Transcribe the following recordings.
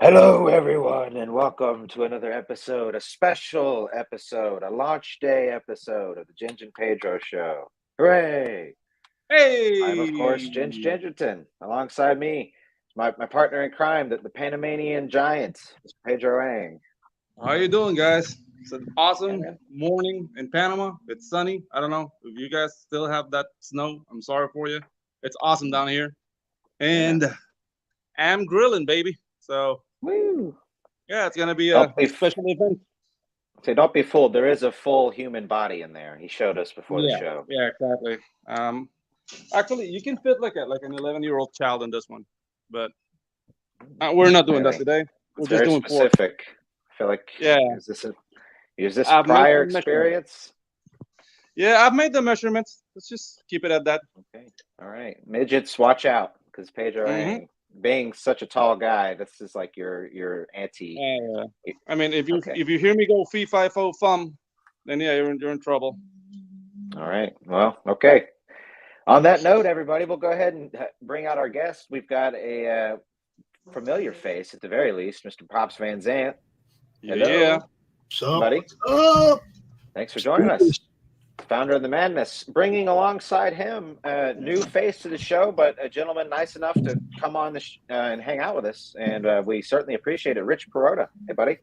Hello, everyone, and welcome to another episode, a special episode, a launch day episode of the Ginge and Pedro Show. Hooray! I'm, of course, Ginge Hey, Gingerton. Alongside me, my partner in crime, the Panamanian giant, Mr. Pedro Ang. how you doing, guys? It's an Yeah, awesome man. morning in Panama. It's sunny. I don't know if you guys still have that snow. I'm sorry for you. It's awesome down here, Yeah. and I'm grilling, baby. So Woo! yeah, it's gonna be a Don't be, special event. don't be fooled. There is a full human body in there. He showed us before the Yeah, show. yeah, exactly. Um, Actually, you can fit like an 11-year-old child in this one, but we're not doing that Really? today. We're It's just very doing pork. specific. I feel like, Yeah, is this I've made prior the measurements. experience? Yeah, I've made the measurements. Let's just keep it at that. Okay. All right. Midgets, watch out, because Pedro Mm-hmm. Ang, being such a tall guy, this is like your anti. I mean, if you Okay. if you hear me go fee fi fo fum, then yeah, you're in trouble. All right. Well, okay. On that note, everybody, we'll go ahead and bring out our guest. We've got a familiar face, at the very least, Mr. Pops Van Zant. Yeah, yeah. Hello, So, buddy. up? Thanks for joining us. Founder of the Madness, bringing alongside him a new face to the show, but a gentleman nice enough to come on and hang out with us, and we certainly appreciate it. Rich Perota, hey buddy.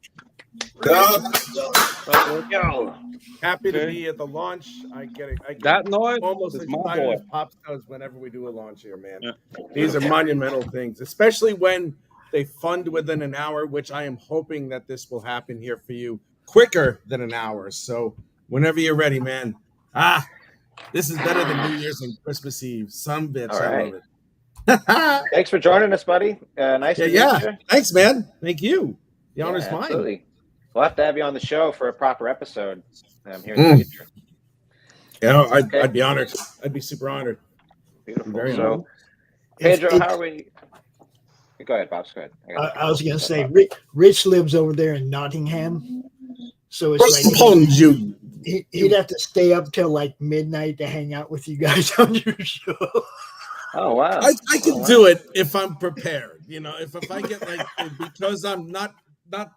Yo, happy to Okay. be at the launch. I get it. I get That noise almost is my excited boy. as Pops does whenever we do a launch here, man. Yeah. These are monumental things, especially when they fund within an hour, which I am hoping that this will happen here for you quicker than an hour. So whenever you're ready, man. This is better than New Year's and Christmas Eve. Some bitch, All I right. love it. Thanks for joining us, buddy. Nice to meet you. Thanks, man. Thank you. The honor's mine. Absolutely. We'll have to have you on the show for a proper episode here in the future. Yeah, Okay. I'd be honored. I'd be super honored. Beautiful. Very So, honored. Pedro, how are we? Go ahead, Pops. Go ahead. I was going to say, Rich lives over there in Nottingham. So it's like you. he'd have to stay up till like midnight to hang out with you guys on your show. Oh, wow. I can do it if I'm prepared. You know, if I get like, because I'm not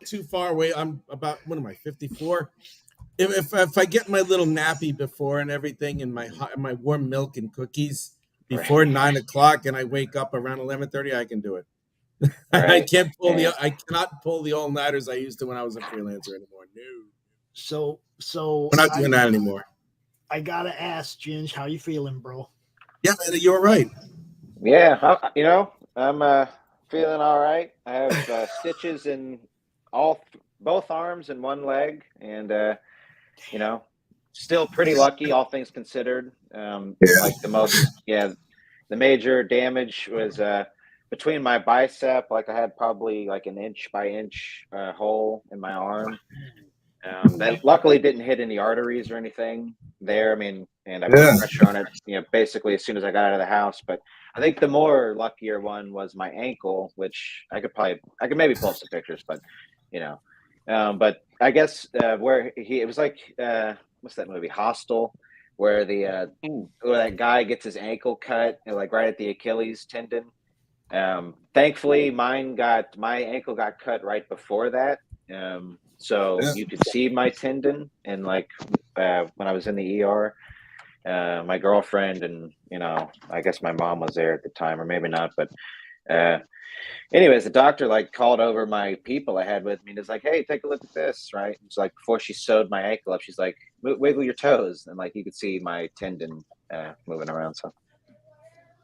too far away. I'm about, what am I, 54? If I get my little nappy before and everything, and my warm milk and cookies before 9 o'clock, and I wake up around 11:30, I can do it. I cannot pull the all nighters I used to when I was a freelancer anymore. No. So We're not doing that anymore. I gotta ask, Ginge, how you feeling, bro? Yeah, man, you're right. Yeah, I'm feeling all right. I have stitches in both arms and one leg, and still pretty lucky, all things considered. Like the major damage was between my bicep. Like I had probably like an inch by inch hole in my arm. That luckily didn't hit any arteries or anything there. I mean, and I put pressure on it, basically as soon as I got out of the house. But I think the more luckier one was my ankle, which I could maybe pull up some pictures, but but I guess it was like what's that movie, Hostel, where where that guy gets his ankle cut, like right at the Achilles tendon. Thankfully, my ankle got cut right before that. So you could see my tendon, and like when I was in the ER, my girlfriend and I guess my mom was there at the time, or maybe not, but anyways, the doctor like called over my people I had with me and is like, "Hey, take a look at this," right? It's like before she sewed my ankle up, she's like, "Wiggle your toes," and like you could see my tendon moving around. So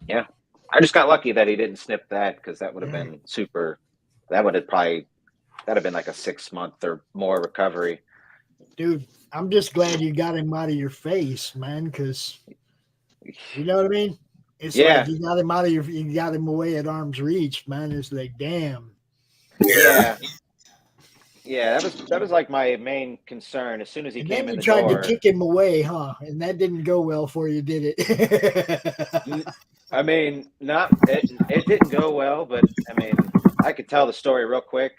yeah, I just got lucky that he didn't snip that, because that would have been super. That'd have been like a 6-month or more recovery. Dude, I'm just glad you got him out of your face, man, because you know what I mean? It's like you got him you got him away at arm's reach, man. It's like, damn. Yeah. Yeah, that was like my main concern. As soon as he came in the door, you tried to kick him away, huh? And that didn't go well for you, did it? I mean, it didn't go well, but I mean, I could tell the story real quick.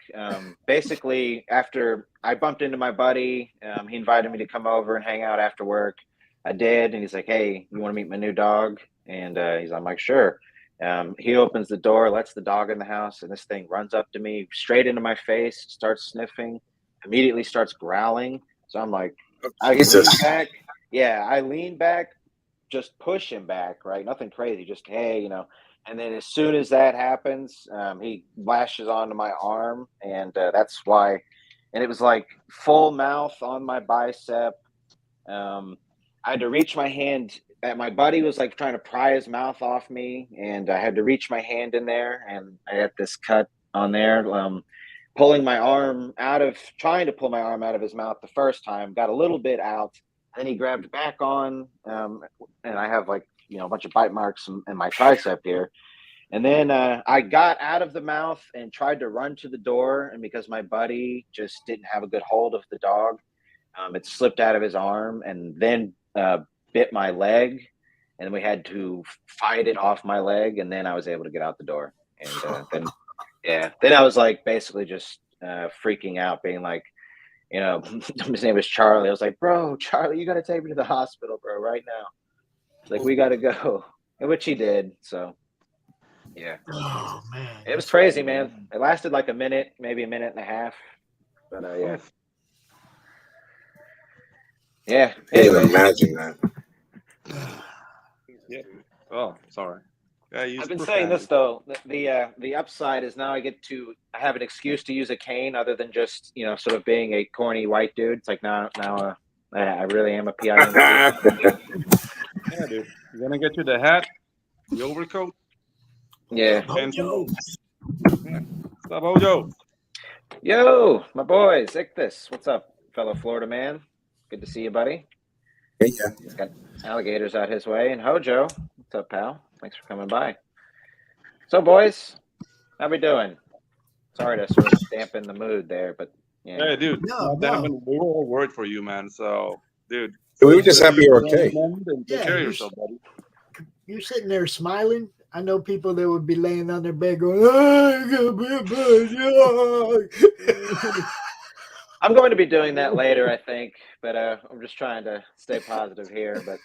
Basically, after I bumped into my buddy, he invited me to come over and hang out after work. I did, and he's like, "Hey, you want to meet my new dog?" And I'm like, "Sure." He opens the door, lets the dog in the house, and this thing runs up to me, straight into my face, starts sniffing, immediately starts growling. So I'm like, I lean back. Yeah, I lean back, just push him back, right? Nothing crazy, just hey, And then as soon as that happens, he lashes onto my arm, and that's why. And it was like full mouth on my bicep. I had to reach my hand. My buddy was like trying to pry his mouth off me, and I had to reach my hand in there, and I had this cut on there. Trying to pull my arm out of his mouth the first time, got a little bit out. Then he grabbed back on, and I have like a bunch of bite marks in my tricep here. And then I got out of the mouth and tried to run to the door, and because my buddy just didn't have a good hold of the dog, it slipped out of his arm and then bit my leg, and we had to fight it off my leg, and then I was able to get out the door. And then I was like basically just freaking out, being like, his name was Charlie. I was like, bro, Charlie, you got to take me to the hospital, bro, right now. Like, we got to go, which he did. So, yeah. Oh man, it was crazy, man. It lasted like a minute, maybe a minute and a half. But yeah. Yeah. I can't even imagine that. Yeah. Oh, sorry. Yeah, I've been saying this though. The upside is now I have an excuse to use a cane other than just sort of being a corny white dude. It's like now I really am a PI. Yeah, dude. You're gonna get you the hat, the overcoat. Yeah. And Stop, Hojo. Yo, my boy, Zictus. What's up, fellow Florida man? Good to see you, buddy. Yeah. He's got alligators out his way. And Hojo, what's up, pal? Thanks for coming by. So, boys, how we doing? Sorry to sort of dampen the mood there, but yeah. Hey, dude. No. We were all worried for you, man. So, dude. We were just happy you're okay. Take care of yourself, buddy. You're sitting there smiling. I know people that would be laying on their bed going, "Oh, I gotta be a bad I'm going to be doing that later, I think, but I'm just trying to stay positive here. But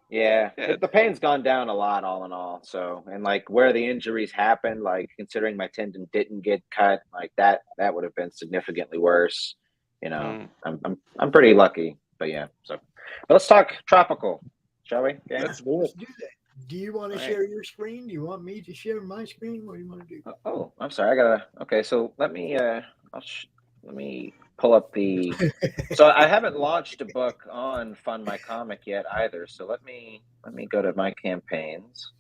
yeah, the pain's gone down a lot, all in all. So, and like where the injuries happened, like considering my tendon didn't get cut, like that would have been significantly worse. I'm pretty lucky, but yeah. So, let's talk tropical, shall we? Yeah. Let's do it. do that." Do you want to share your screen? Do you want me to share my screen? What do you want to do? Oh, I'm sorry. Okay, so let me let me pull up the. So I haven't launched a book on Fund My Comic yet either. So let me go to my campaigns,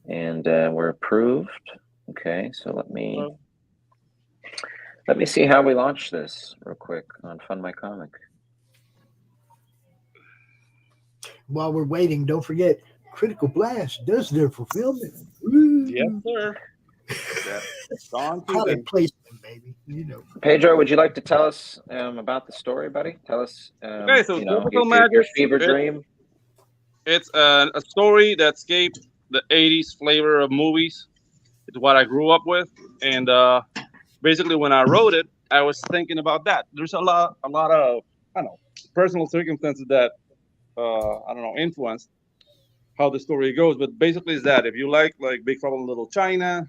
and we're approved. Okay, so let me see how we launch this real quick on Fund My Comic. While we're waiting, don't forget Critical Blast does their fulfillment. Yes, sir. Product placement, baby. Pedro, would you like to tell us about the story, buddy? Tell us. Okay, so your Magicks, fever dream. It's a story that escaped the '80s flavor of movies. It's what I grew up with, and basically, when I wrote it, I was thinking about that. There's a lot of I don't know personal circumstances that influenced how the story goes. But basically, it's that if you like Big Trouble in Little China,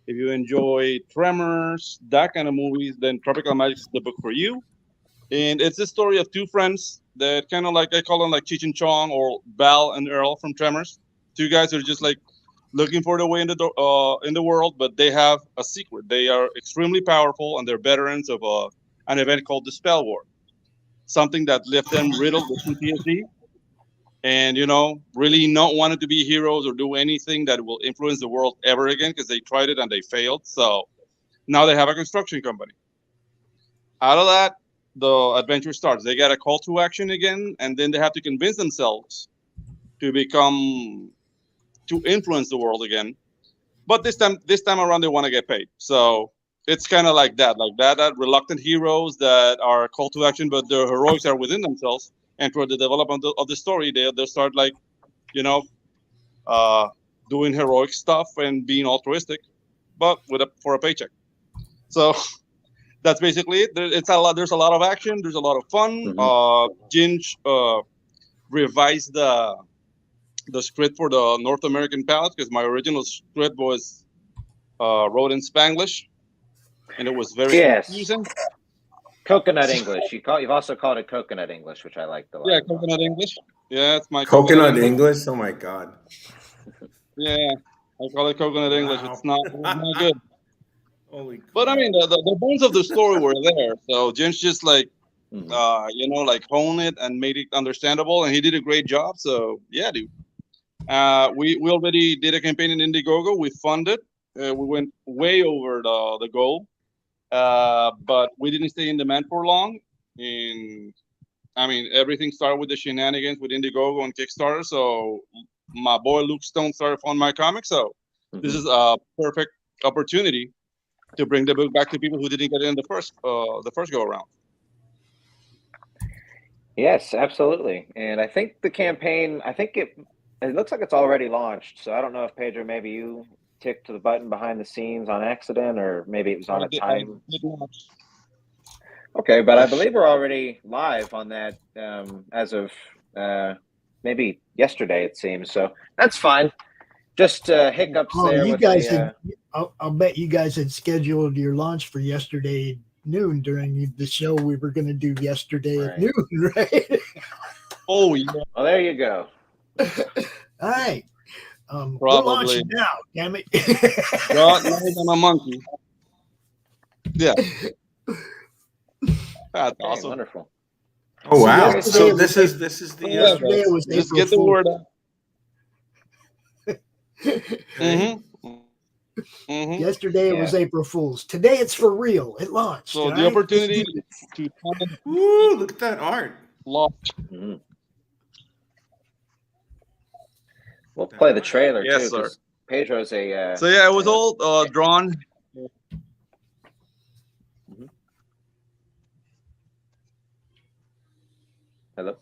if you enjoy Tremors, that kind of movies, then Tropical Magicks is the book for you. And it's the story of two friends that kind of like, I call them like Cheech and Chong or Val and Earl from Tremors. Two guys who are just like looking for the way in the world, but they have a secret. They are extremely powerful, and they're veterans of an event called the Spell War, something that left them riddled with PTSD. And really not wanting to be heroes or do anything that will influence the world ever again, because they tried it and they failed. So now they have a construction company. Out of that, the adventure starts. They get a call to action again, and then they have to convince themselves to influence the world again. But this time around, they want to get paid. So it's kind of like that reluctant heroes that are call to action, but their heroics are within themselves. And for the development of the story, they'll start doing heroic stuff and being altruistic, but for a paycheck. So that's basically it. There's a lot of action. There's a lot of fun. Mm-hmm. Ginge revised the script for the North American palette because my original script was wrote in Spanglish, and it was very Yes, confusing. coconut English. You've also called it coconut English, which I liked a lot. Yeah, as well. coconut English. Yeah, it's my Coconut English? Oh my God. Yeah, I call it coconut English. Wow. It's not good. Holy crap. But I mean, the bones of the story were there. So James just like, Mhm. like honed it and made it understandable, and he did a great job. So yeah, dude. We already did a campaign in Indiegogo. We funded. We went way over the goal, but we didn't stay in demand for long. And I mean, everything started with the shenanigans with Indiegogo and Kickstarter. So my boy Luke Stone started funding my comic. So this Mhm. is a perfect opportunity to bring the book back to people who didn't get it in the first go around. Yes, absolutely. And I think the campaign, I think it looks like it's already launched. So I don't know if Pedro, maybe you ticked the button behind the scenes on accident, or maybe it was on a I time. did not. Okay, but I believe we're already live on that as of maybe yesterday, it seems. So that's fine. Just hiccups Oh, there you with guys a. had. I'll bet you guys had scheduled your launch for yesterday noon during the show we were going to do yesterday at Right. noon, right? Oh yeah, Well, there you go. All right. We're probably. launching now, damn it. God knows I'm a monkey. Yeah, that's Okay, awesome. wonderful. Oh wow. yesterday So it was this is the Yeah, yesterday it was just April get the Fool's. word out. Right? Mm-hmm. Yesterday it was April Fool's. Today it's for real. It launched. So all the right? opportunity Let's do this. to Ooh, look at that art. launch. Mhm. We'll play the trailer Yes, too, sir. because Pedro's a. So yeah, it was all drawn. Hello.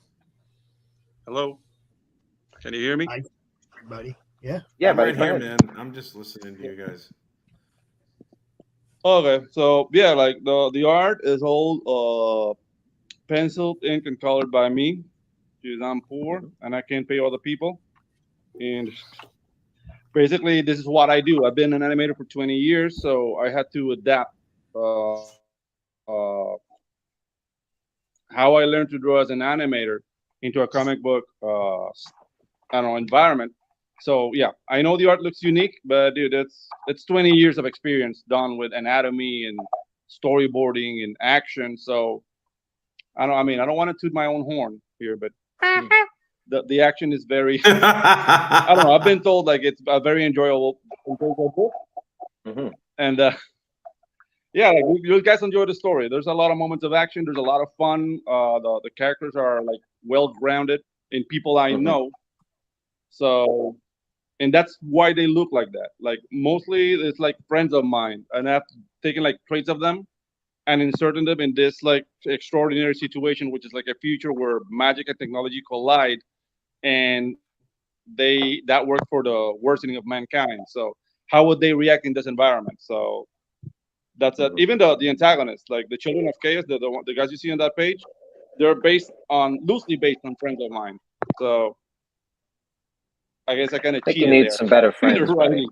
Hello, can you hear me? Hi, buddy. Yeah. Yeah, I'm buddy, right go here, ahead. man. I'm just listening to you guys. Okay, so yeah, like the art is all penciled, ink, and colored by me, because I'm poor and I can't pay other people. And basically, this is what I do. I've been an animator for 20 years, so I had to adapt how I learned to draw as an animator into a comic book, environment. So yeah, I know the art looks unique, but dude, it's 20 years of experience done with anatomy and storyboarding and action. So I don't want to toot my own horn here, but the action is very. I don't know. I've been told like it's a very enjoyable book, and yeah, like you guys enjoy the story. There's a lot of moments of action. There's a lot of fun. The characters are like well grounded in people I know. So, and that's why they look like that. Like mostly it's like friends of mine, and I've taken like traits of them and inserting them in this like extraordinary situation, which is like a future where magic and technology collide, and that works for the worsening of mankind. So how would they react in this environment? So that's it. Even the antagonists, like the Children of Chaos, the guys you see on that page, they're loosely based on friends of mine. So I guess I kind of I think you cheated need there. some better friends, buddy.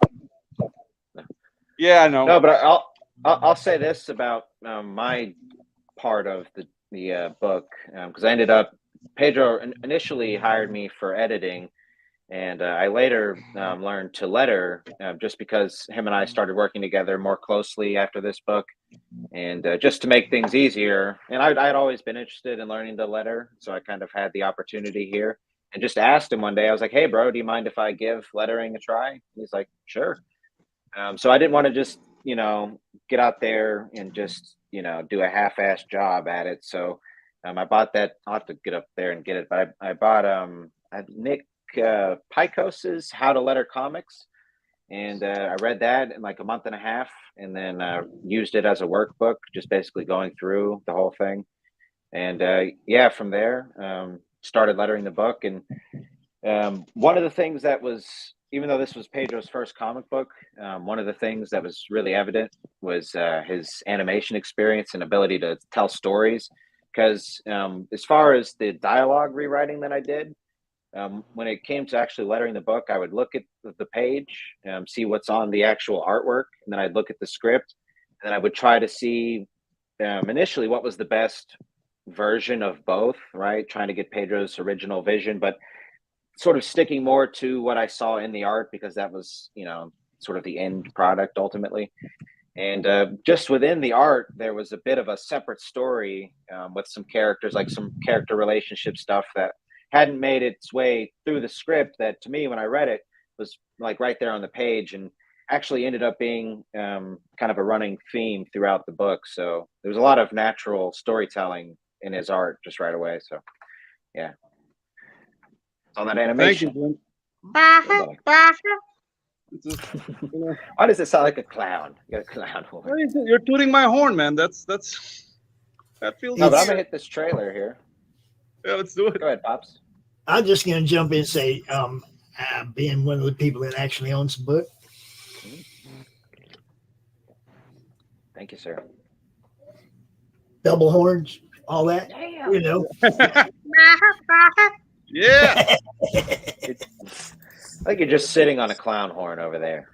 Yeah, I know. No, but I'll say this about my part of the book, because I ended up Pedro initially hired me for editing, and I later learned to letter just because him and I started working together more closely after this book, and just to make things easier. And I'd always been interested in learning to letter, so I kind of had the opportunity here. And just asked him one day, I was like, "Hey, bro, do you mind if I give lettering a try?" And he's like, "Sure." So I didn't want to just get out there and just do a half-assed job at it. So I bought that. I'll have to get up there and get it, but I bought Nick Picos's How to Letter Comics, and I read that in like a month and a half, and then used it as a workbook, just basically going through the whole thing. And yeah, from there started lettering the book. And one of the things that was, even though this was Pedro's first comic book, one of the things that was really evident was his animation experience and ability to tell stories. Because as far as the dialogue rewriting that I did, when it came to actually lettering the book, I would look at the page, see what's on the actual artwork, and then I'd look at the script, and then I would try to see initially what was the best version of both, right? Trying to get Pedro's original vision, but sort of sticking more to what I saw in the art because that was, sort of the end product ultimately. And just within the art, there was a bit of a separate story with some characters, like some character relationship stuff that hadn't made its way through the script that to me, when I read it, was like right there on the page and actually ended up being kind of a running theme throughout the book. So there was a lot of natural storytelling in his art just right away. So, yeah. On that animation. Thank you, Jim. Why does it sound like a clown? You got a clown horn. You're tooting my horn, man. That feels. No, but I'm weird. gonna hit this trailer here. Yeah, let's do it. Go ahead, Pops. I'm just gonna jump in and say, being one of the people that actually owns the book. Thank you, sir. Double horns, all that. Damn. You know. Yeah. I think you're just sitting on a clown horn over there.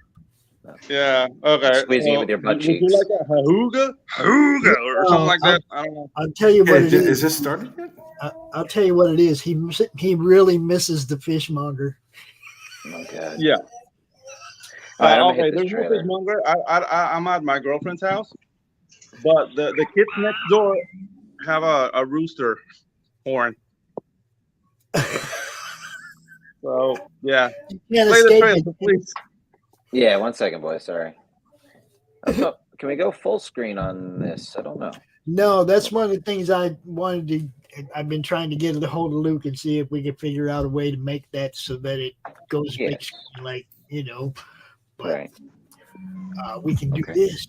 Yeah. Okay. Squeezing it with your butt would you cheeks. like a hooga, or something like that? I don't know. I'll tell you what it Is is. this started yet? I'll tell you what it is. He really misses the fishmonger. Oh god. Yeah. All right, I'm gonna Okay. hit this There's no trailer. fishmonger. I'm at my girlfriend's house, but the kids next door have a rooster horn. So yeah, You can't play the escape trailer, it. please. Yeah, 1 second, boy. Sorry. Oh, can we go full screen on this? I don't know. No, that's one of the things I wanted to. I've been trying to get a hold of Luke and see if we can figure out a way to make that so that it goes Yeah. big screen, like But Right. we can do Okay. this.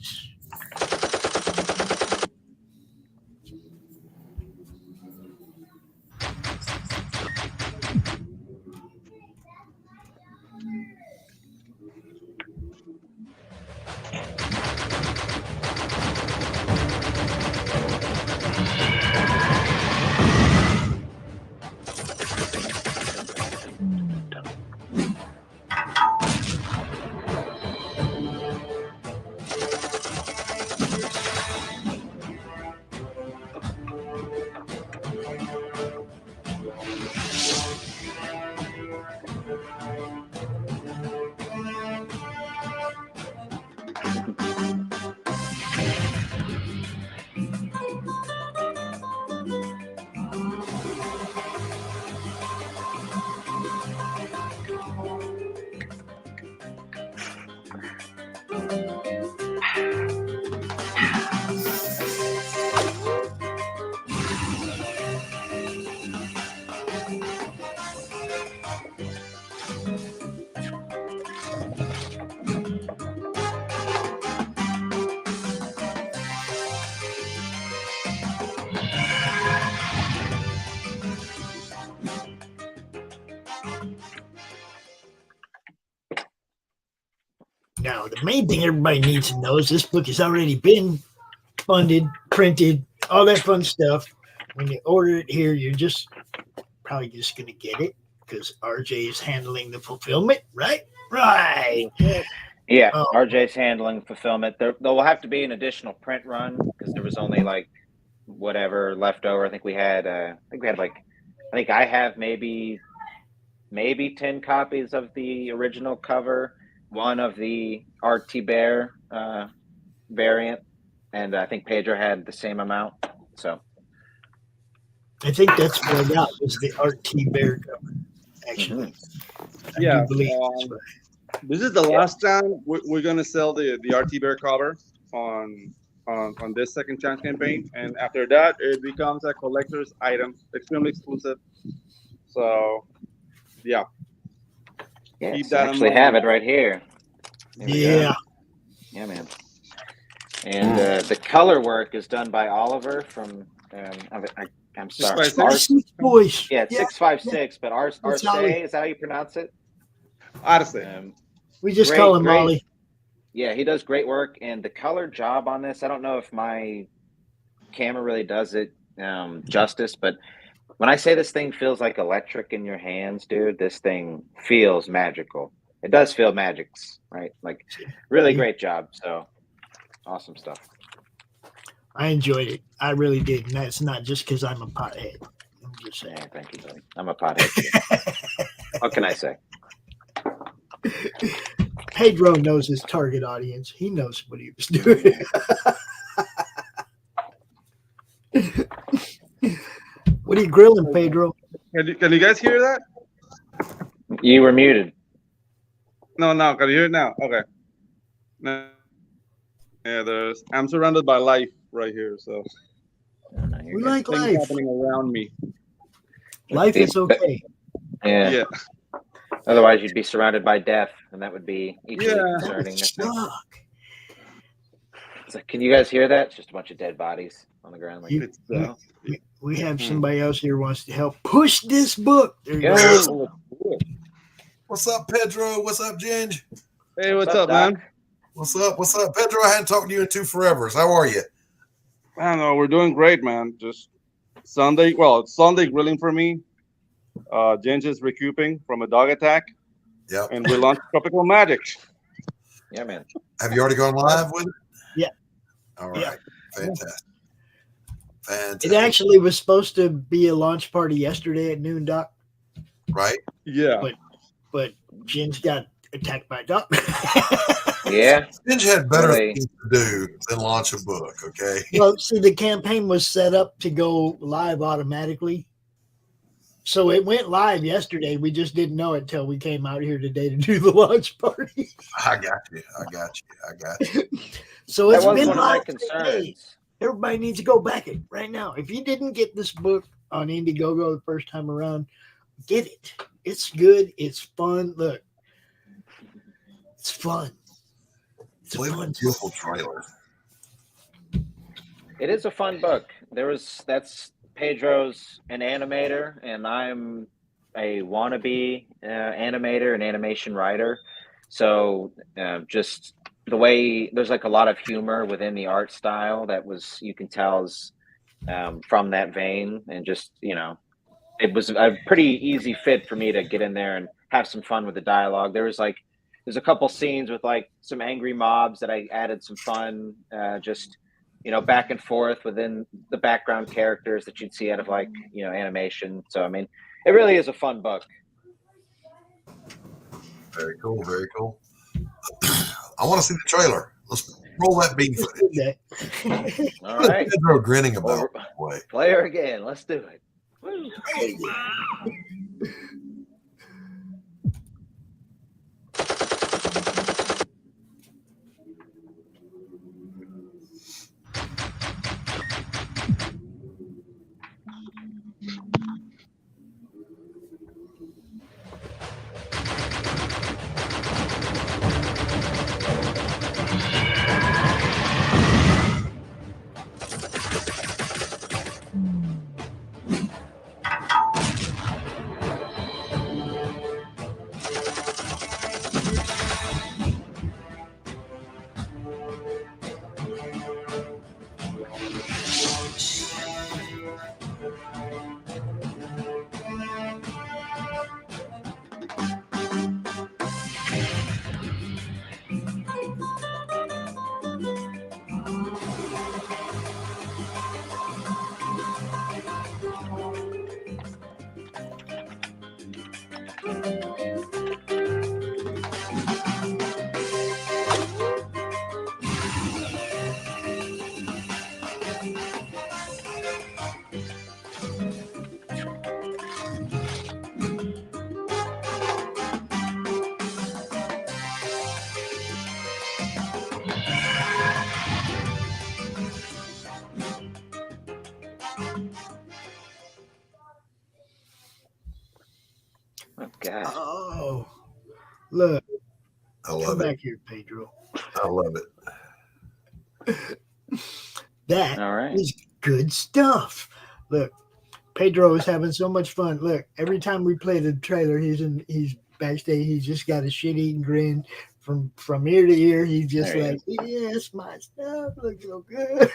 Now, the main thing everybody needs to know is this book has already been funded, printed, all that fun stuff. When you order it here, you're just probably just going to get it because RJ is handling the fulfillment, right? Right. Yeah, Oh. RJ's handling fulfillment. There will have to be an additional print run because there was only like whatever left over. I think I have maybe 10 copies of the original cover, one of the RT Bear variant, and I think Pedro had the same amount. So I think that's what I got was the RT Bear cover, actually. I do Yeah. believe that's right. This is the last time we're gonna sell the RT Bear cover on this second chance campaign, and after that it becomes a collector's item, extremely exclusive. So yeah, yeah, Keep so that I in actually mind. have it right here. There we go. Yeah. Yeah, man. And the color work is done by Oliver from I'm sorry, Six by Ars- six? Six boys. yeah, 656, but Arce, That's how we- is that how you pronounce it? Honestly, We just Great, call him great. Ollie. Yeah, he does great work, and the color job on this, I don't know if my camera really does it justice, but When I say this thing feels like electric in your hands, dude, this thing feels magical. It does feel Magicks, right? Like, really great job. So, awesome stuff. I enjoyed it. I really did. And that's not just because I'm a pothead. I'm just saying. Yeah, thank you, buddy. I'm a pothead too. What can I say? Pedro knows his target audience. He knows what he was doing. What are you grilling, Pedro? Can you guys hear that? You were muted. No, can you hear it now? Okay. No. Yeah, I'm surrounded by life right here, so We like things life. happening around me. Life is okay. Yeah. Otherwise, you'd be surrounded by death, and that would be equally Yeah. concerning. I think. Suck. It's like, can you guys hear that? It's just a bunch of dead bodies on the ground. Like, It's, We have somebody else here who wants to help push this book. There you Go. go. What's up, Pedro? What's up, Ginge? Hey, what's up, man? Doc? What's up? What's up, Pedro? I hadn't talked to you in two forevers. How are you? I don't know. We're doing great, man. Just Sunday. Well, it's Sunday grilling for me. Ginge is recouping from a dog attack, Yep. and we launched Tropical Magicks. Yeah, man. Have you already gone live with it? Yeah. All right. Yeah. Fantastic. Fantastic. It actually was supposed to be a launch party yesterday at noon, Doc, Right? Yeah. but Jen's got attacked by a dog. Yeah. Ginge had better Really? things to do than launch a book, okay? Well, see, the campaign was set up to go live automatically. So it went live yesterday. We just didn't know it until we came out here today to do the launch party. I got you. So That it's was been one of my live today. concerns. Everybody needs to go back it right now. If you didn't get this book on Indiegogo the first time around, get it. It's good. It's fun. Look, it's fun. It's a Play fun a beautiful trailer. It is a fun book. That's Pedro's an animator, and I'm a wannabe animator and animation writer. So just the way there's like a lot of humor within the art style that you can tell is from that vein, and just it was a pretty easy fit for me to get in there and have some fun with the dialogue. There's a couple scenes with like some angry mobs that I added some fun, just back and forth within the background characters that you'd see out of like animation. So I mean, it really is a fun book. Very cool. Very cool. I want to see the trailer. Let's roll that bean footage. footage. All What is right, Pedro grinning about? By the way? play her again. Let's do it. Woo. Oh gosh. Oh, look. I Come love it. back here, Pedro. I love it. That All right. is good stuff. Look, Pedro is having so much fun. Look, every time we play the trailer, he's backstage. He's just got a shit-eating grin from ear to ear. He's just There he like, yes, my stuff looks so good.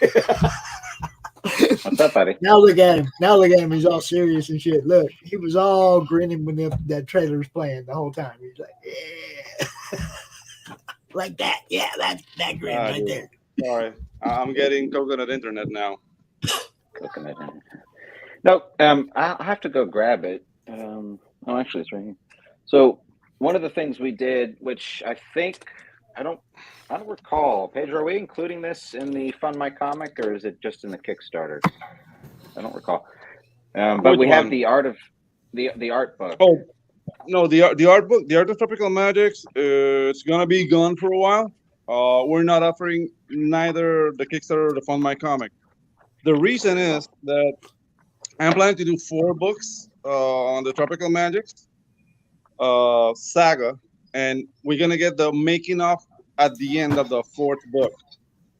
What's up, buddy? Now look at him. Now look at him. He's all serious and shit. Look, he was all grinning when that trailer was playing the whole time. He's like, yeah. Like that. Yeah, that grin right dude. there. Sorry, I'm getting coconut internet now. Coconut. No, I have to go grab it. Oh, actually, it's right here. So one of the things we did, which I think I don't recall. Pedro, are we including this in the Fund My Comic, or is it just in the Kickstarter? I don't recall. But Which we have one? the art of the art book. Oh no, the art book, the art of tropical magics. It's gonna be gone for a while. We're not offering neither the Kickstarter or the Fund My Comic. The reason is that I'm planning to do 4 books on the tropical magics saga, and we're gonna get the making of at the end of the 4th book.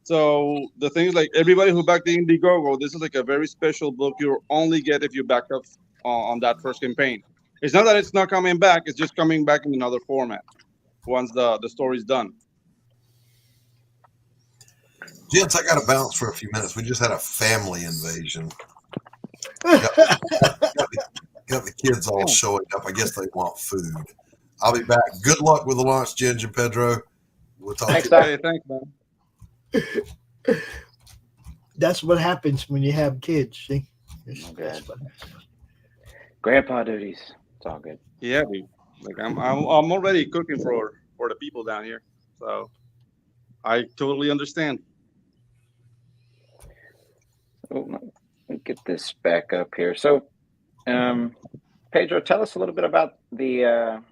So the thing is, like, everybody who backed the Indiegogo, this is like a very special book you only get if you back up on that first campaign. It's not that it's not coming back; it's just coming back in another format once the story's done. Gents, I got to bounce for a few minutes. We just had a family invasion. Got the kids all showing up. I guess they want food. I'll be back. Good luck with the launch, Ginge and Pedro. We'll talk Thanks, to you. Doc. Hey, thanks, man. That's what happens when you have kids. See? Okay. Grandpa duties. It's all good. Yeah, dude. Like I'm already cooking for the people down here, so I totally understand. Oh, let me get this back up here. So, Pedro, tell us a little bit about the.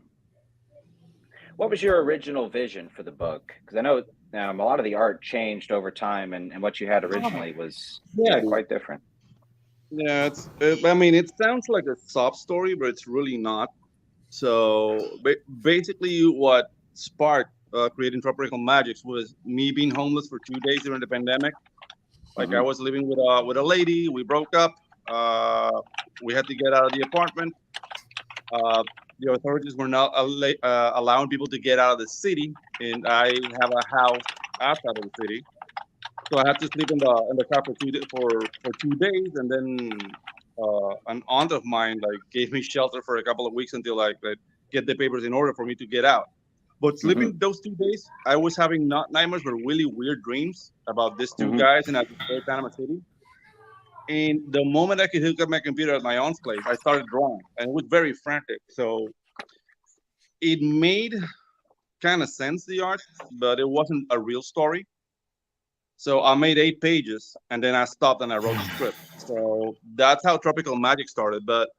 What was your original vision for the book? Because I know a lot of the art changed over time, and what you had originally was quite different. Yeah, I mean, it sounds like a sob story, but it's really not. So basically, what sparked creating Tropical Magics was me being homeless for 2 days during the pandemic. Like I was living with a lady. We broke up. We had to get out of the apartment. The authorities were not allowing people to get out of the city, and I have a house outside of the city. So I had to sleep in the car for 2 days, and then an aunt of mine gave me shelter for a couple of weeks until I could get the papers in order for me to get out. But sleeping those 2 days, I was having not nightmares, but really weird dreams about these 2 guys in a Panama City. And the moment I could hook up my computer at my aunt's place, I started drawing, and it was very frantic. So it made kind of sense, the art, but it wasn't a real story. So I made 8 pages, and then I stopped and I wrote the script. So that's how Tropical Magic started. But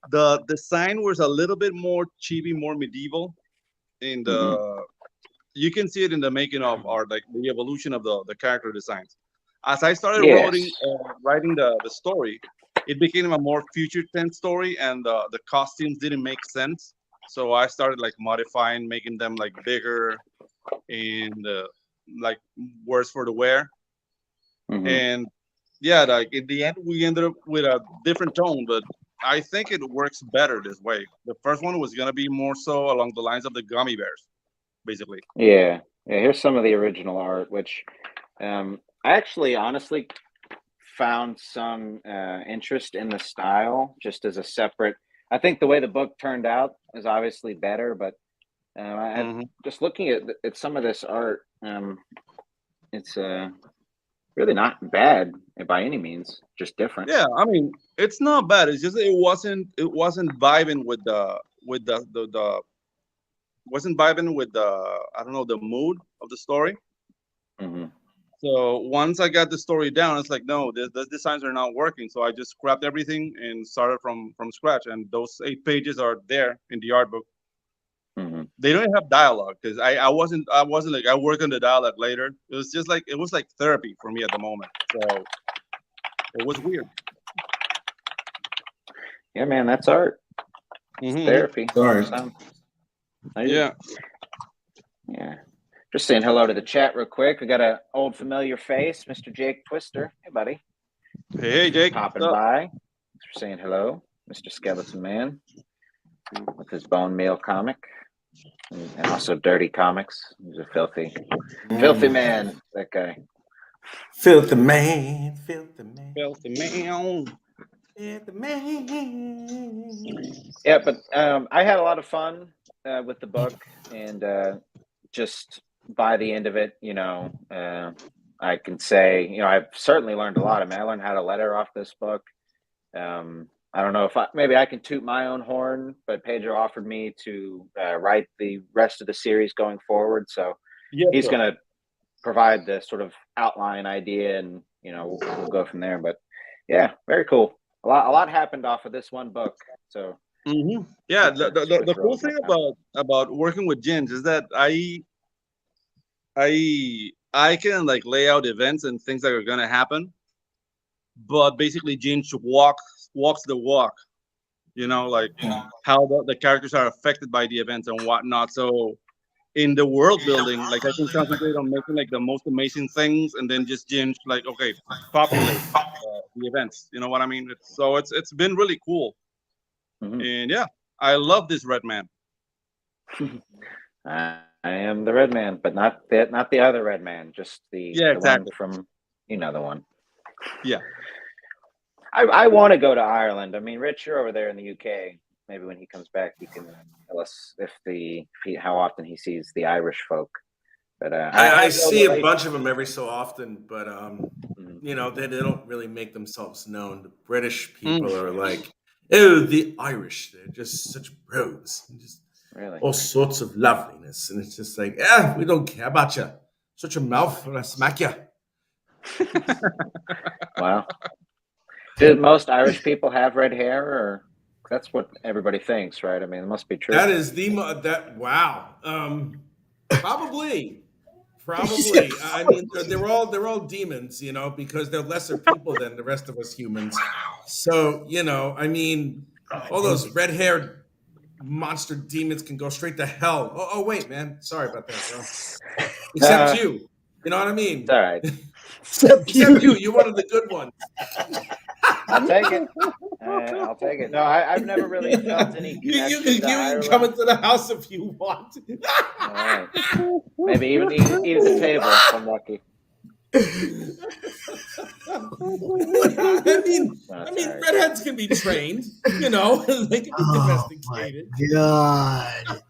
the design was a little bit more chibi, more medieval. And you can see it in the making of art, like the evolution of the character designs. As I started writing the story, it became a more future tense story, and the costumes didn't make sense. So I started modifying, making them bigger and worse for the wear. And yeah, in the end, we ended up with a different tone, but I think it works better this way. The first one was gonna be more so along the lines of the gummy bears, basically. Yeah. Here's some of the original art, which I actually honestly found some interest in the style just as a separate. I think the way the book turned out is obviously better, but just looking at some of this art, it's really not bad by any means, just different. Yeah, I mean, it's not bad. It's just it wasn't vibing with the wasn't vibing with the, I don't know, the mood of the story. So once I got the story down, it's like, no, the designs are not working. So I just scrapped everything and started from scratch. And those 8 pages are there in the art book. They don't have dialogue because I wasn't like, I work on the dialogue later. It was just it was like therapy for me at the moment. So it was weird. Yeah, man, that's art. Therapy. Sorry. Yeah. Yeah. Just saying hello to the chat real quick. We got an old familiar face, Mr. Jake Twister. Hey, buddy. Hey, Jake. Popping by. Thanks for saying hello, Mr. Skeleton Man, with his bone meal comic, and also Dirty Comics. He's a filthy man. That guy. Filthy man, filthy man, Filthy man. filthy man. Yeah, but I had a lot of fun with the book, and just by the end of it, I can say, I've certainly learned a lot. I mean, I learned how to letter off this book. I don't know if maybe I can toot my own horn, but Pedro offered me to write the rest of the series going forward, so Yes, he's sir. going to provide the sort of outline idea, and we'll go from there. But yeah, very cool. A lot happened off of this one book, so. Yeah, Super the cool thrilled thing about that. about working with Ginge is that I can like lay out events and things that are gonna happen, but basically Ginge walks the walk. Like how the characters are affected by the events and whatnot. So in the world building, like I can concentrate on making like the most amazing things, and then just Ginge like okay, populate the events. You know what I mean? It's been really cool, Mhm. and yeah, I love this Red Man. I am the red man, but not the other red man, just Yeah, the one exactly. from the one. Yeah. I want to go to Ireland. I mean, Rich, you're over there in the UK. Maybe when he comes back, he can tell us how often he sees the Irish folk. But I have no see a relation. bunch of them every so often, but Mhm. they don't really make themselves known. The British Mm. people are like, oh, the Irish, they're just such bros, and just Really? all sorts of loveliness, and it's just like, yeah, we don't care about you. Such a mouth, when I smack you. Wow. Do most Irish people have red hair, or that's what everybody thinks, right? I mean, it must be true. That is that. Wow. Probably. Probably. I mean, they're all demons, because they're lesser people than the rest of us humans. So, I mean, all those red-haired monster demons can go straight to hell. Oh wait, man. Sorry about that, bro. Except you. You know what I mean? It's all right. Except Except you. you. You're one of the good ones. I'll take it. I'll take it. No, I've never really felt any You connection to can come Ireland. into the house if you want. All right. Maybe even eat at the table if I'm lucky. I mean, No, it's all right. redheads can be trained. They can be Oh my domesticated. god.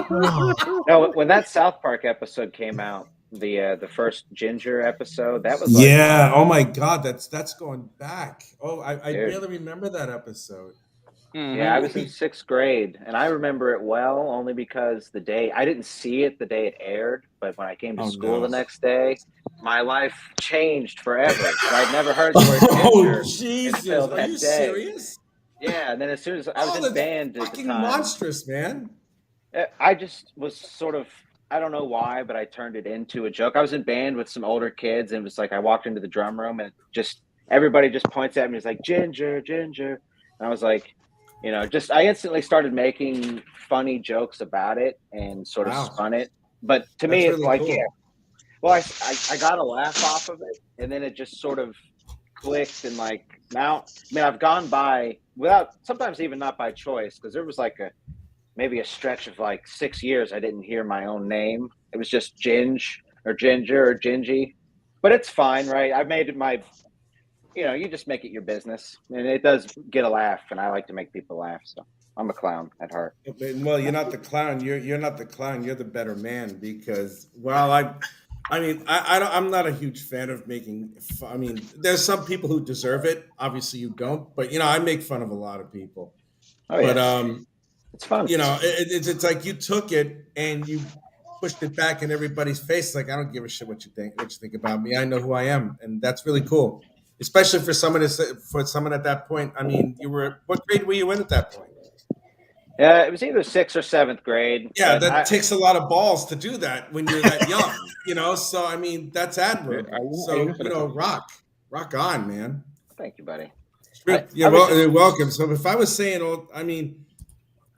Oh, No, when that South Park episode came out, the first Ginger episode, that was like, Yeah. Oh my God. That's going back. Oh, I dude. barely remember that episode. Yeah, I was in Holy- 6th grade, and I remember it well only because I didn't see it the day it aired, but when I came to Oh school the no. next day, my life changed forever. I'd never heard the word Oh ginger Jesus. until Are you that day. serious? Yeah, and then as soon as I was Oh, in that's band at the fucking time, monstrous, man. I just was sort of, I don't know why, but I turned it into a joke. I was in band with some older kids, and it was like I walked into the drum room, and just everybody just points at me. It's like Ginger, Ginger, and I was like, just I instantly started making funny jokes about it and sort of Wow. spun it. But to That's me, really like, cool. yeah, well, I got a laugh off of it, and then it just sort of clicked, and like now, I mean, I've gone by without sometimes even not by choice, because there was like maybe a stretch of like 6 years I didn't hear my own name. It was just Ginge or Ginger or Gingy, but it's fine, right? I've made it my, you just make it your business, and it does get a laugh, and I like to make people laugh, so I'm a clown at heart. Well, you're not the clown. You're not the clown. You're the better man because I'm not a huge fan of making. I mean, there's some people who deserve it. Obviously, you don't. But I make fun of a lot of people. Oh But yeah, it's fun. it's like you took it and you pushed it back in everybody's face. Like I don't give a shit what you think about me. I know who I am, and that's really cool. Especially for someone at that point. I mean, what grade were you in at that point? Yeah, it was either 6th or 7th grade. Yeah, But that takes a lot of balls to do that when you're that young. So I mean, that's admirable. So rock on, man. Thank you, buddy. You're was just, welcome. So if I was saying, I mean,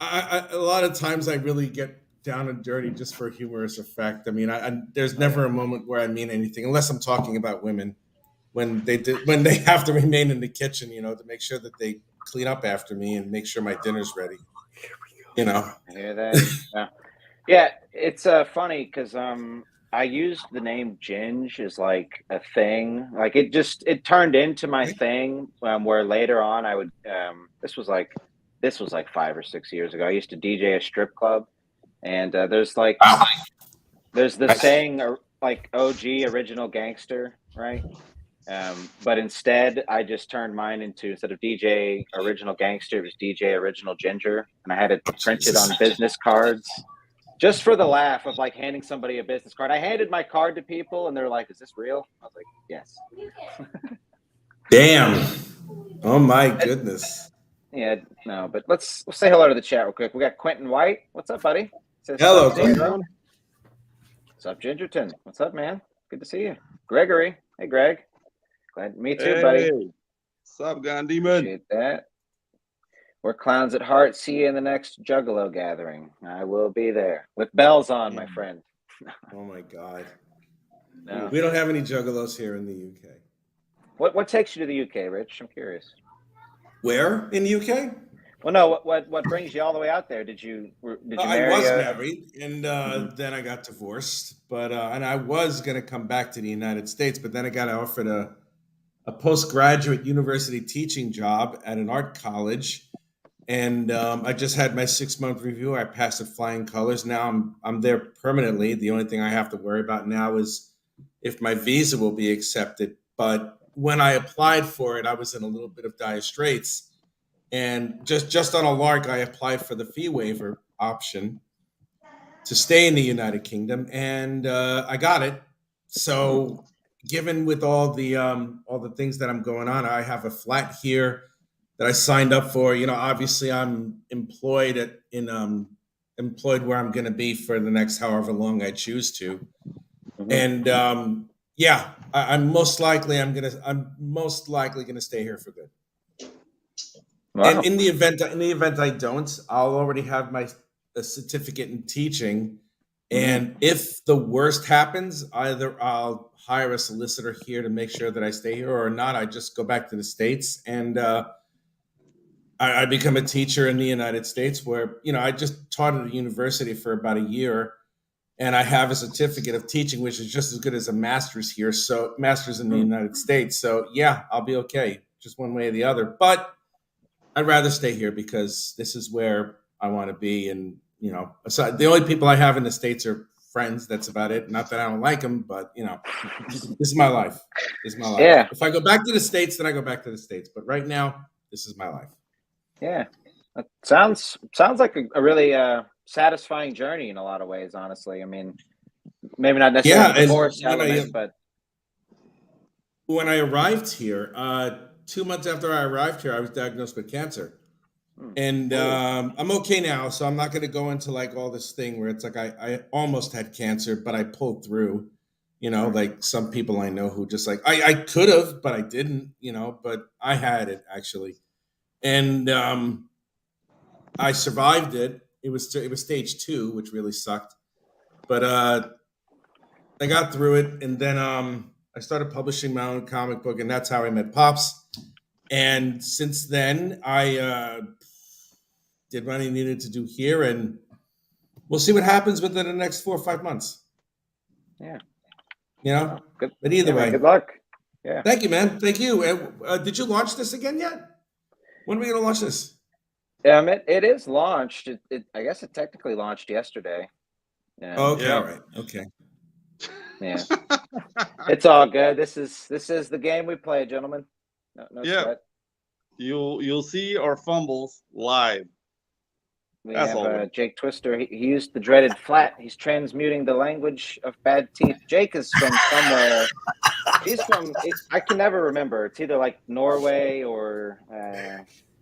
a lot of times I really get down and dirty just for humorous effect. I mean, there's never a moment where I mean anything unless I'm talking about women when they have to remain in the kitchen, to make sure that they clean up after me and make sure my dinner's ready. I hear that. Yeah, it's funny because I used the name Ginge as like a thing. Like it turned into my thing. Where later on I would this was like 5 or 6 years ago. I used to DJ a strip club, and there's the saying like OG original gangster, right? But instead, I just turned mine into, instead of DJ original gangster, it was DJ original ginger, and I had it printed on business cards just for the laugh of like handing somebody a business card. I handed my card to people, and they're like, "Is this real?" I was like, "Yes." Damn. Oh my goodness. Yeah, no, but let's say hello to the chat real quick. We got Quentin White. What's up, buddy? Says, Hello, "Sup, Quentin. Sandro?" What's up, Gingerton? What's up, man? Good to see you. Gregory. Hey, Greg. Glad me too, buddy. Hey, what's up, Gandhi man? Appreciate that. We're clowns at heart. See you in the next Juggalo gathering. I will be there with bells on, my friend. Oh my God. No. We don't have any juggalos here in the UK. What takes you to the UK, Rich? I'm curious. Where in the UK? Well, no. What brings you all the way out there? Did you marry? I was married, and then I got divorced. But and I was going to come back to the United States, but then I got offered a postgraduate university teaching job at an art college, and I just had my 6-month review. I passed with flying colors. Now I'm there permanently. The only thing I have to worry about now is if my visa will be accepted. But when I applied for it, I was in a little bit of dire straits. And just on a lark, I applied for the fee waiver option to stay in the United Kingdom, and I got it. So, given with all the things that I'm going on, I have a flat here that I signed up for. You know, obviously, I'm employed employed where I'm going to be for the next however long I choose to, and yeah, I'm most likely gonna stay here for good. Wow. And in the event I don't, I'll already have a certificate in teaching. And if the worst happens, either I'll hire a solicitor here to make sure that I stay here, or not, I just go back to the States and I become a teacher in the United States, where, you know, I just taught at a university for about a year, and I have a certificate of teaching, which is just as good as a master's here. So master's in the United States. So yeah, I'll be okay, just one way or the other. But I'd rather stay here because this is where I want to be. And, you know, aside, the only people I have in the States are friends. That's about it. Not that I don't like them, but, you know, this is my life. This is my life. Yeah. If I go back to the States, then I go back to the States. But right now, this is my life. Yeah. That sounds like a really satisfying journey in a lot of ways, honestly. I mean, maybe not necessarily the divorce element, but when I arrived here, 2 months after I arrived here, I was diagnosed with cancer. And I'm okay now, so I'm not going to go into like all this thing where it's like I almost had cancer, but I pulled through. You know, like some people I know who just like I could have, but I didn't. You know, but I had it actually, and I survived it. It was stage 2, which really sucked, but I got through it, and then I started publishing my own comic book, and that's how I met Pops. And since then, I did what I needed to do here, and we'll see what happens within the next 4 or 5 months. Yeah. You know? Good. But either way. Good luck. Yeah. Thank you, man. Thank you. Did you launch this again yet? When are we going to launch this? It is launched. I guess it technically launched yesterday. Okay. All right. Okay. Yeah. It's all good. This is the game we play, gentlemen. No sweat. You'll see our fumbles live. We have Jake Twister. He used the dreaded flat. He's transmuting the language of bad teeth. Jake is from somewhere. He's from. I can never remember. It's either like Norway or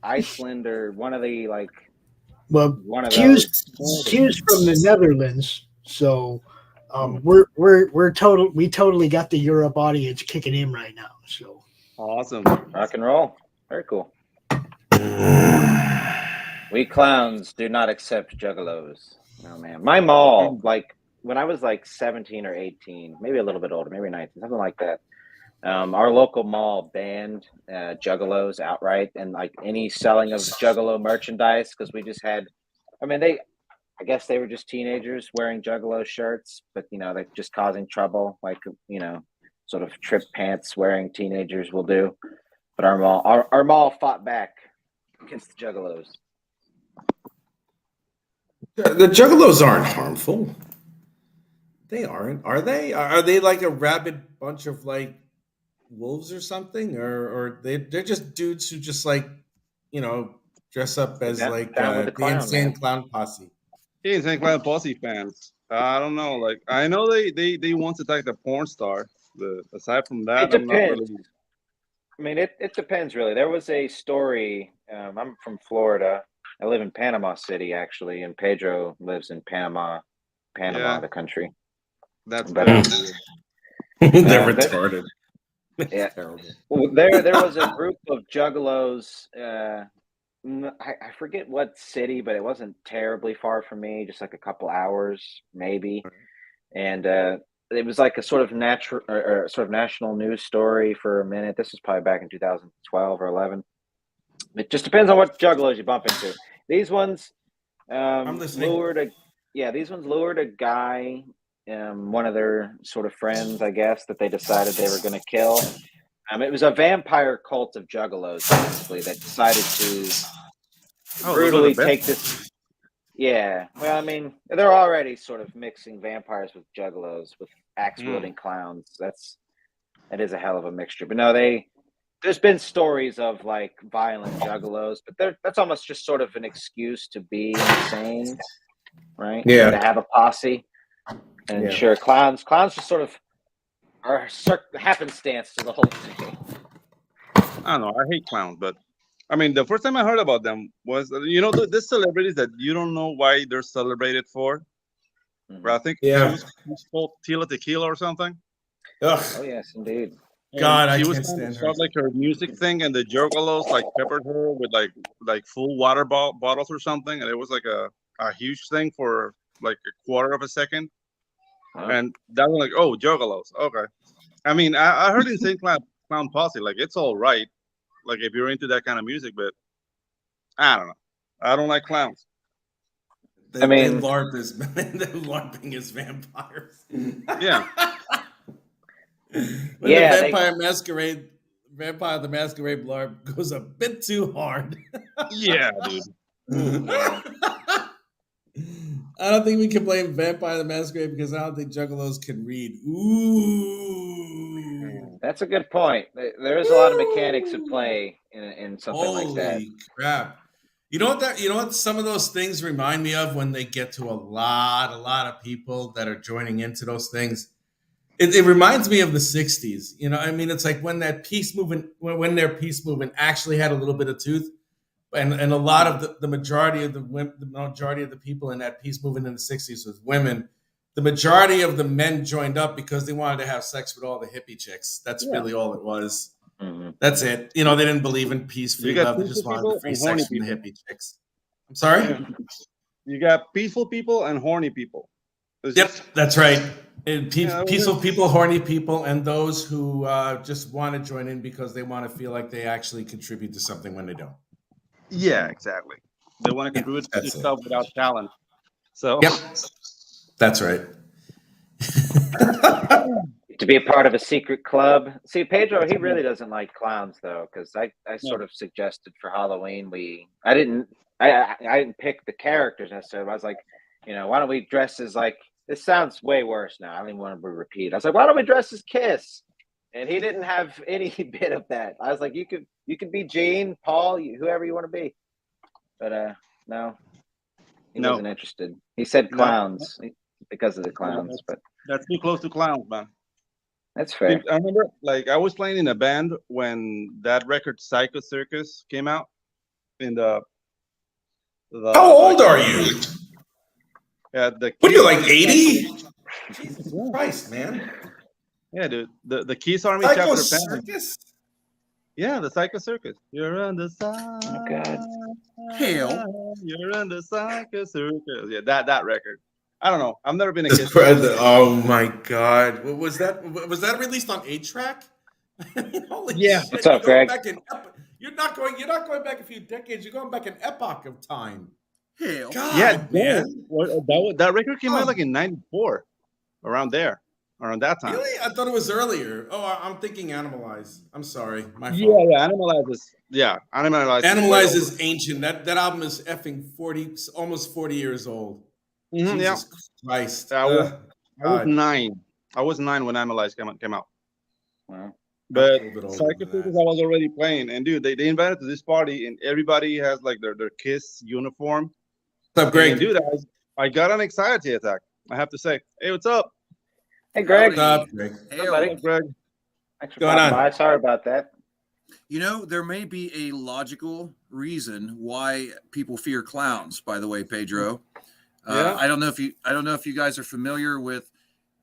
Iceland or one of the like. Well, one of Q's from the Netherlands, so we totally got the Europe audience kicking in right now. So awesome, rock and roll, very cool. We clowns do not accept juggalos. Oh man, my mall, like when I was like 17 or 18, maybe a little bit older, maybe 19, something like that. Our local mall banned juggalos outright, and like any selling of juggalo merchandise, because we just had. I mean, I guess they were just teenagers wearing Juggalo shirts, but they're just causing trouble, like sort of trip pants wearing teenagers will do. But our mall fought back against the Juggalos. The Juggalos aren't harmful. They aren't, are they? Are they like a rabid bunch of like wolves or something, or they're just dudes who just like dress up as like down with the the clown, insane man. clown posse. He Insane Clown Posse fans. I don't know. Like I know they once attacked a porn star. Aside from that, It I'm not depends. really. I mean, it depends really. There was a story. I'm from Florida. I live in Panama City, actually, and Pedro lives in Panama, Yeah, the country. that's But very weird. They're there, retarded. yeah, Terrible. there was a group of juggalos. I forget what city, but it wasn't terribly far from me, just like a couple hours maybe. And it was like a sort of natural or sort of national news story for a minute. This was probably back in 2012 or 11. It just depends on what juggalos you bump into. These ones I'm listening. these ones lured a guy, one of their sort of friends, I guess, that they decided they were going to kill. It was a vampire cult of juggalos, basically, that decided to brutally take this. Yeah, well, I mean, they're already sort of mixing vampires with juggalos, with axe wielding clowns. That is a hell of a mixture. But no, there's been stories of like violent juggalos, but that's almost just sort of an excuse to be insane, right? Yeah. To have a posse. And sure, clowns just sort of are happenstance to the whole thing. I don't know. I hate clowns, but I mean, the first time I heard about them was these celebrities that you don't know why they're celebrated for. But I think she was called Tila Tequila or something. Ugh. Oh yes, indeed. God, I she was can't trying to stand her. start like her music thing, and the Juggalos like peppered her with like full water bottles or something, and it was like a huge thing for like a quarter of a second, and that was like, oh, Juggalos, okay. I mean, I heard Insane Clown Posse, like it's all right, like if you're into that kind of music, but I don't know, I don't like clowns. They LARP they're LARPing as vampires. Yeah. When the Vampire the Masquerade LARP goes a bit too hard. Yeah, dude. I don't think we can blame Vampire the Masquerade because I don't think Juggalos can read. Ooh. That's a good point. There is a lot of mechanics at play in something like that. Holy crap. You know what some of those things remind me of when they get to a lot of people that are joining into those things. It reminds me of the 60s. I mean, it's like when that peace movement, when their peace movement actually had a little bit of tooth, and a lot of the majority of the people in that peace movement in the 60s was women. The majority of the men joined up because they wanted to have sex with all the hippie chicks. That's really all it was. Mm-hmm. That's it. They didn't believe in peace, free love. They just wanted the free sex from the hippie chicks. I'm sorry? Yeah. You got peaceful people and horny people. That's right. Peaceful people, horny people, and those who just want to join in because they want to feel like they actually contribute to something when they don't. Yeah, exactly. They want to contribute to stuff without talent. So, that's right. To be a part of a secret club. See, Pedro, he really doesn't like clowns though, because I sort of suggested for Halloween I didn't pick the characters necessarily. I was like, why don't we dress as like, this sounds way worse now. I don't even want to repeat. I was like, why don't we dress as Kiss? And he didn't have any bit of that. I was like, you could be Gene, Paul, whoever you want to be. But no, he wasn't interested. He said clowns because of the clowns. But that's too close to clowns, man. That's fair. I remember, like, I was playing in a band when that record Psycho Circus came out. In the how old are you? Yeah, what are you, like 80? Jesus Christ, man. Yeah, dude. The Kiss Army Psycho chapter Circus? Yeah, the Psycho Circus. You're on the side. Oh God. Hell. You're on the Psycho Circus. Yeah, that record. I don't know. I've never been a Kiss. Oh my God. Was that released on 8-track? Yeah. Shit. What's up, Greg? You're not going back a few decades. You're going back an epoch of time. Hell. God, man. That record came Oh. out like in '94, around that time. Really? I thought it was earlier. Oh, I'm thinking Animalize. I'm sorry. My Yeah, fault. yeah. Animalize. Animalize is ancient. That album is effing 40, almost 40 years old. Mhm, yeah. Jesus Christ. I was God. 9. I was 9 when Animalize came out. Wow. But a little bit older Psycho than Circus that. I was already playing, and dude, they invited to this party, and everybody has like their Kiss uniform. What's up, Greg? And dude, I got an anxiety attack. I have to say, hey, what's up? Hey, Greg. What's up, Greg? Hell. buddy. What's up, Greg? Thanks for Going stopping on? by. Sorry about that. You know, there may be a logical reason why people fear clowns. By the way, Pedro, Yeah. I don't know if you guys are familiar with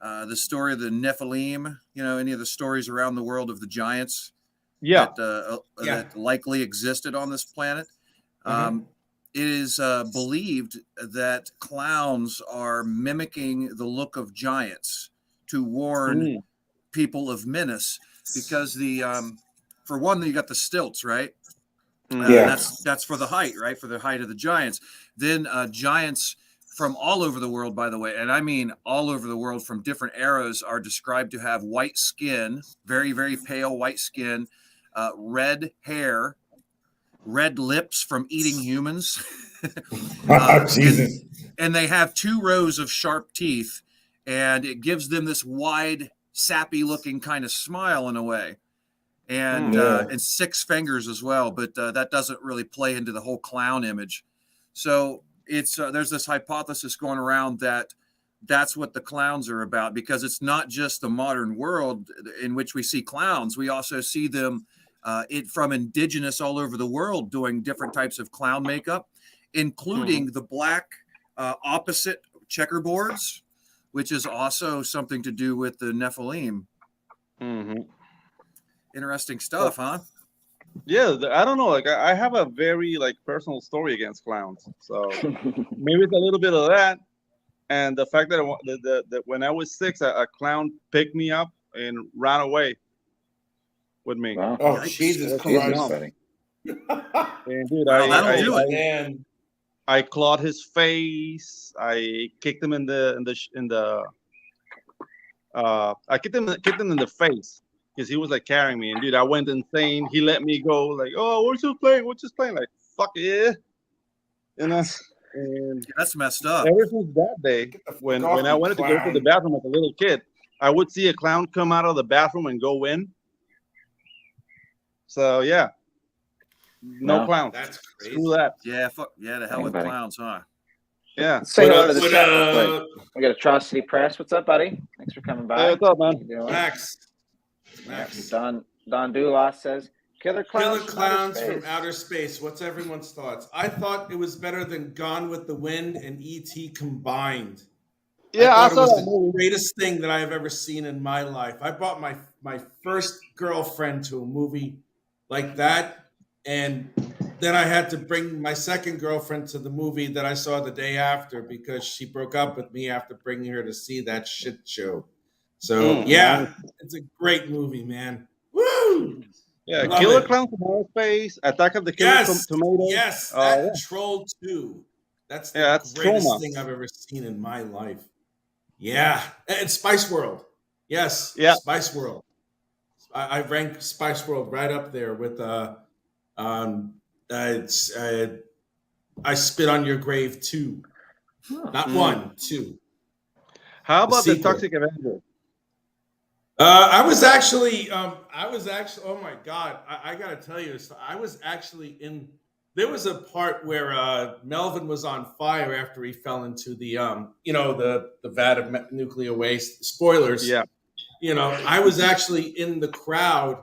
the story of the Nephilim. You know, any of the stories around the world of the giants Yeah. that likely existed on this planet. It is believed that clowns are mimicking the look of giants to warn people of menace, because for one, you got the stilts, right? Yeah. That's for the height, right? For the height of the giants. Then giants from all over the world, by the way, and I mean all over the world from different eras, are described to have white skin, very, very pale white skin, red hair, red lips from eating humans. Jesus. And they have 2 rows of sharp teeth, and it gives them this wide, sappy looking kind of smile in a way. And 6 fingers as well, but that doesn't really play into the whole clown image. So it's there's this hypothesis going around that that's what the clowns are about, because it's not just the modern world in which we see clowns. We also see them from indigenous all over the world doing different types of clown makeup, including the black opposite checkerboards, which is also something to do with the Nephilim. Interesting stuff, huh? Yeah, I don't know. Like, I have a very like personal story against clowns, so maybe it's a little bit of that, and the fact that that when I was 6, a clown picked me up and ran away with me. Wow. Oh, Jesus Jesus, Christ. buddy. And dude, Well, that'll do it. Man. I clawed his face. I kicked him I kicked him in the face because he was like carrying me, and dude, I went insane. He let me go. Like, oh, we're just playing. Like, fuck yeah, you know. And That's messed up. ever since that day, when I wanted to go to the bathroom as a little kid, I would see a clown come out of the bathroom and go in. So yeah, no Wow. clowns. That's crazy. Screw that. Yeah, the hell with Buddy. clowns, huh? Yeah. Let's say What hello up, to the what chat real up? quick. We got Atrocity Press. What's up, buddy? Thanks for coming by. Hey, what's up, How man? you doing? Max. Don Dulas says, Killer Clowns, from Outer Space. What's everyone's thoughts? I thought it was better than Gone with the Wind and E.T. combined. Yeah, I I thought saw it was that the movie. greatest thing that I have ever seen in my life. I brought my first girlfriend to a movie like that, and then I had to bring my second girlfriend to the movie that I saw the day after because she broke up with me after bringing her to see that shit show. So yeah, it's a great movie, man. Woo! Yeah, Love Killer it. Clowns from Outer Space, Attack of the Killer Tomatoes. Yes, that yeah. Troll 2. That's the Yeah, that's greatest trauma. thing I've ever seen in my life. Yeah, and Spice World. Yes, Yeah. Spice World. I rank Spice World right up there with I Spit on Your Grave 2. Not 1, 2. How about the sequel. Toxic Avenger? I was actually, oh my God, I gotta tell you, I was actually there was a part where Melvin was on fire after he fell into the vat of nuclear waste. Spoilers. Yeah. I was actually in the crowd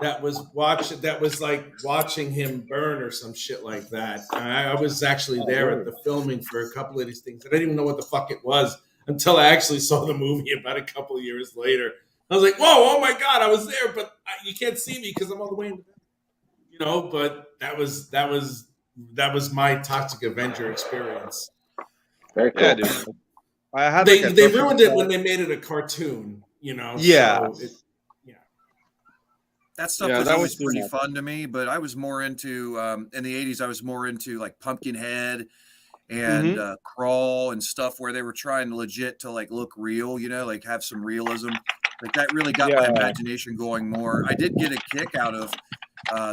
that was watching him burn or some shit like that. I was actually there at the filming for a couple of these things. I didn't even know what the fuck it was until I actually saw the movie about a couple of years later. I was like, whoa, oh my God, I was there, but you can't see me because I'm all the way in the back. But that was my Toxic Avenger experience. Very cool. Yeah, dude. I had They ruined it when they made it a cartoon, Yeah. So That stuff Yeah, was that always was too pretty much. fun to me, but I was more into in the 80s. I was more into like Pumpkinhead and Crawl and stuff where they were trying legit to like look real, you know, like have some realism. Like that really got my imagination going more. I did get a kick out of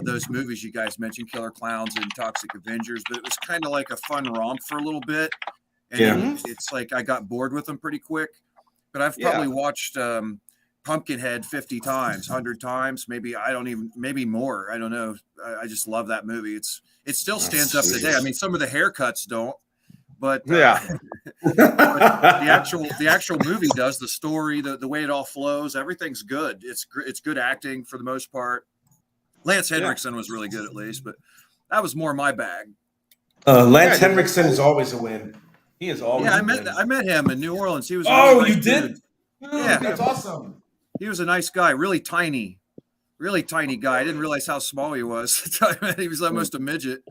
those movies you guys mentioned, Killer Clowns and Toxic Avengers, but it was kind of like a fun romp for a little bit. And it's like I got bored with them pretty quick. But I've probably watched Pumpkinhead 50 times, 100 times, maybe more. I don't know. I just love that movie. It still stands up today. I mean, some of the haircuts don't, but but the actual movie does. The story, the way it all flows, everything's good. It's good acting for the most part. Lance Henriksen was really good at least, but that was more my bag. Lance Henriksen is always a win. He is always. Yeah, I met him in New Orleans. He was. Oh, you did? Yeah, that's awesome. He was a nice guy, really tiny guy. I didn't realize how small he was. He was almost a midget.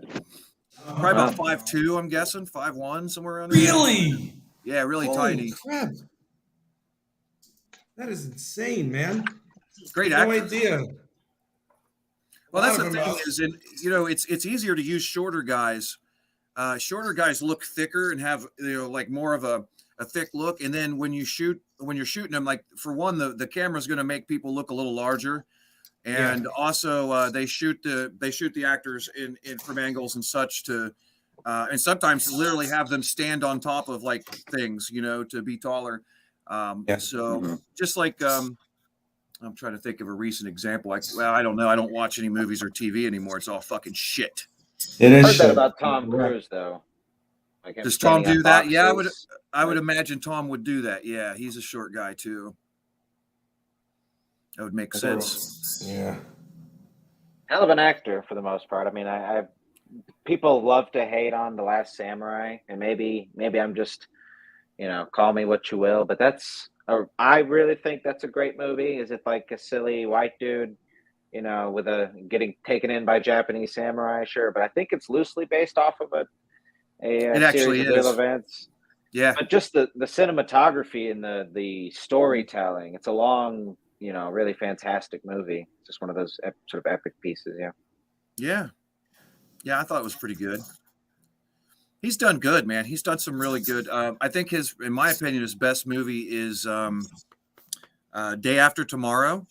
Probably about 5'2", I'm guessing, 5'1", somewhere around there. Really? Yeah, really tiny. Crap. That is insane, man. Great actor. No idea. Well, that's the thing is, it's easier to use shorter guys. Shorter guys look thicker and have like more of a thick look, and then when you're shooting them, like for one, the camera's going to make people look a little larger, and also they shoot the actors in from angles and such to, and sometimes literally have them stand on top of like things, to be taller. So just like I'm trying to think of a recent example. I don't know. I don't watch any movies or TV anymore. It's all fucking shit. It is. I heard that about Tom Cruise, though. Like does Tom do that? Yeah, I would imagine Tom would do that. Yeah, he's a short guy too. That would make sense. Yeah. Hell of an actor for the most part. I mean, I people love to hate on The Last Samurai, and maybe I'm just, call me what you will, but I really think that's a great movie. Is it like a silly white dude, with getting taken in by Japanese samurai? Sure, but I think it's loosely based off of it actually series of real events. Yeah, but just the cinematography and the storytelling. It's a long, really fantastic movie. It's just one of those sort of epic pieces. Yeah. I thought it was pretty good. He's done good, man. He's done some really good. I think in my opinion, his best movie is Day After Tomorrow.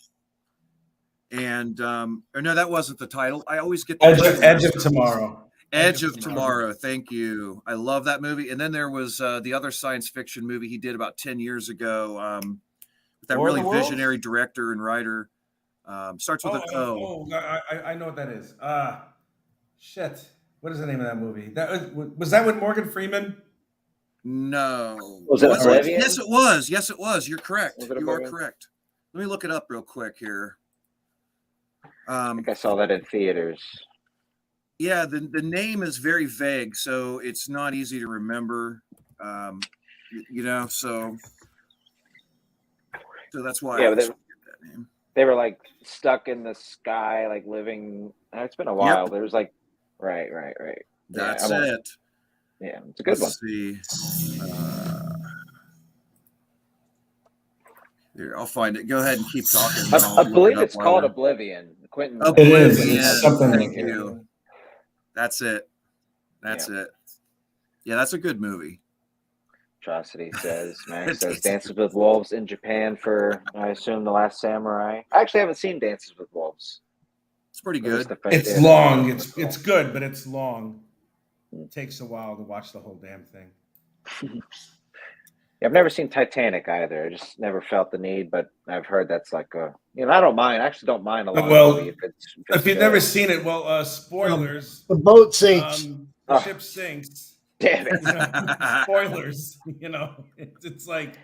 And no, that wasn't the title. I always get Edge of Tomorrow. Edge of Tomorrow. Thank you. I love that movie. And then there was the other science fiction movie he did about 10 years ago. With that really visionary director and writer. Starts with an O. I know what that is. Shit. What is the name of that movie? Was that with Morgan Freeman? No. Was it Oblivion? Yes, it was. Yes, it was. You're correct. You are correct. Let me look it up real quick here. I think I saw that in theaters. Yeah, the name is very vague, so it's not easy to remember. So that's why. Yeah, they were like stuck in the sky, like living. It's been a while. Yep. There was like, right. That's it. Yeah, it's a good one. Let's see. Here, I'll find it. Go ahead and keep talking. I believe it's called Oblivion. Quentin. It is. It's something. Thank you. That's it. That's it. Yeah, that's a good movie. Atrocity says, Max says Dances with Wolves in Japan for, I assume, The Last Samurai. I actually haven't seen Dances with Wolves. It's pretty good. It's long. It's good, but it's long. It takes a while to watch the whole damn thing. I've never seen Titanic either. I just never felt the need, but I've heard that's like I don't mind. I actually don't mind a long movie if you've never seen it. Spoilers. The boat sinks. The ship sinks. Damn it. Spoilers. It's like,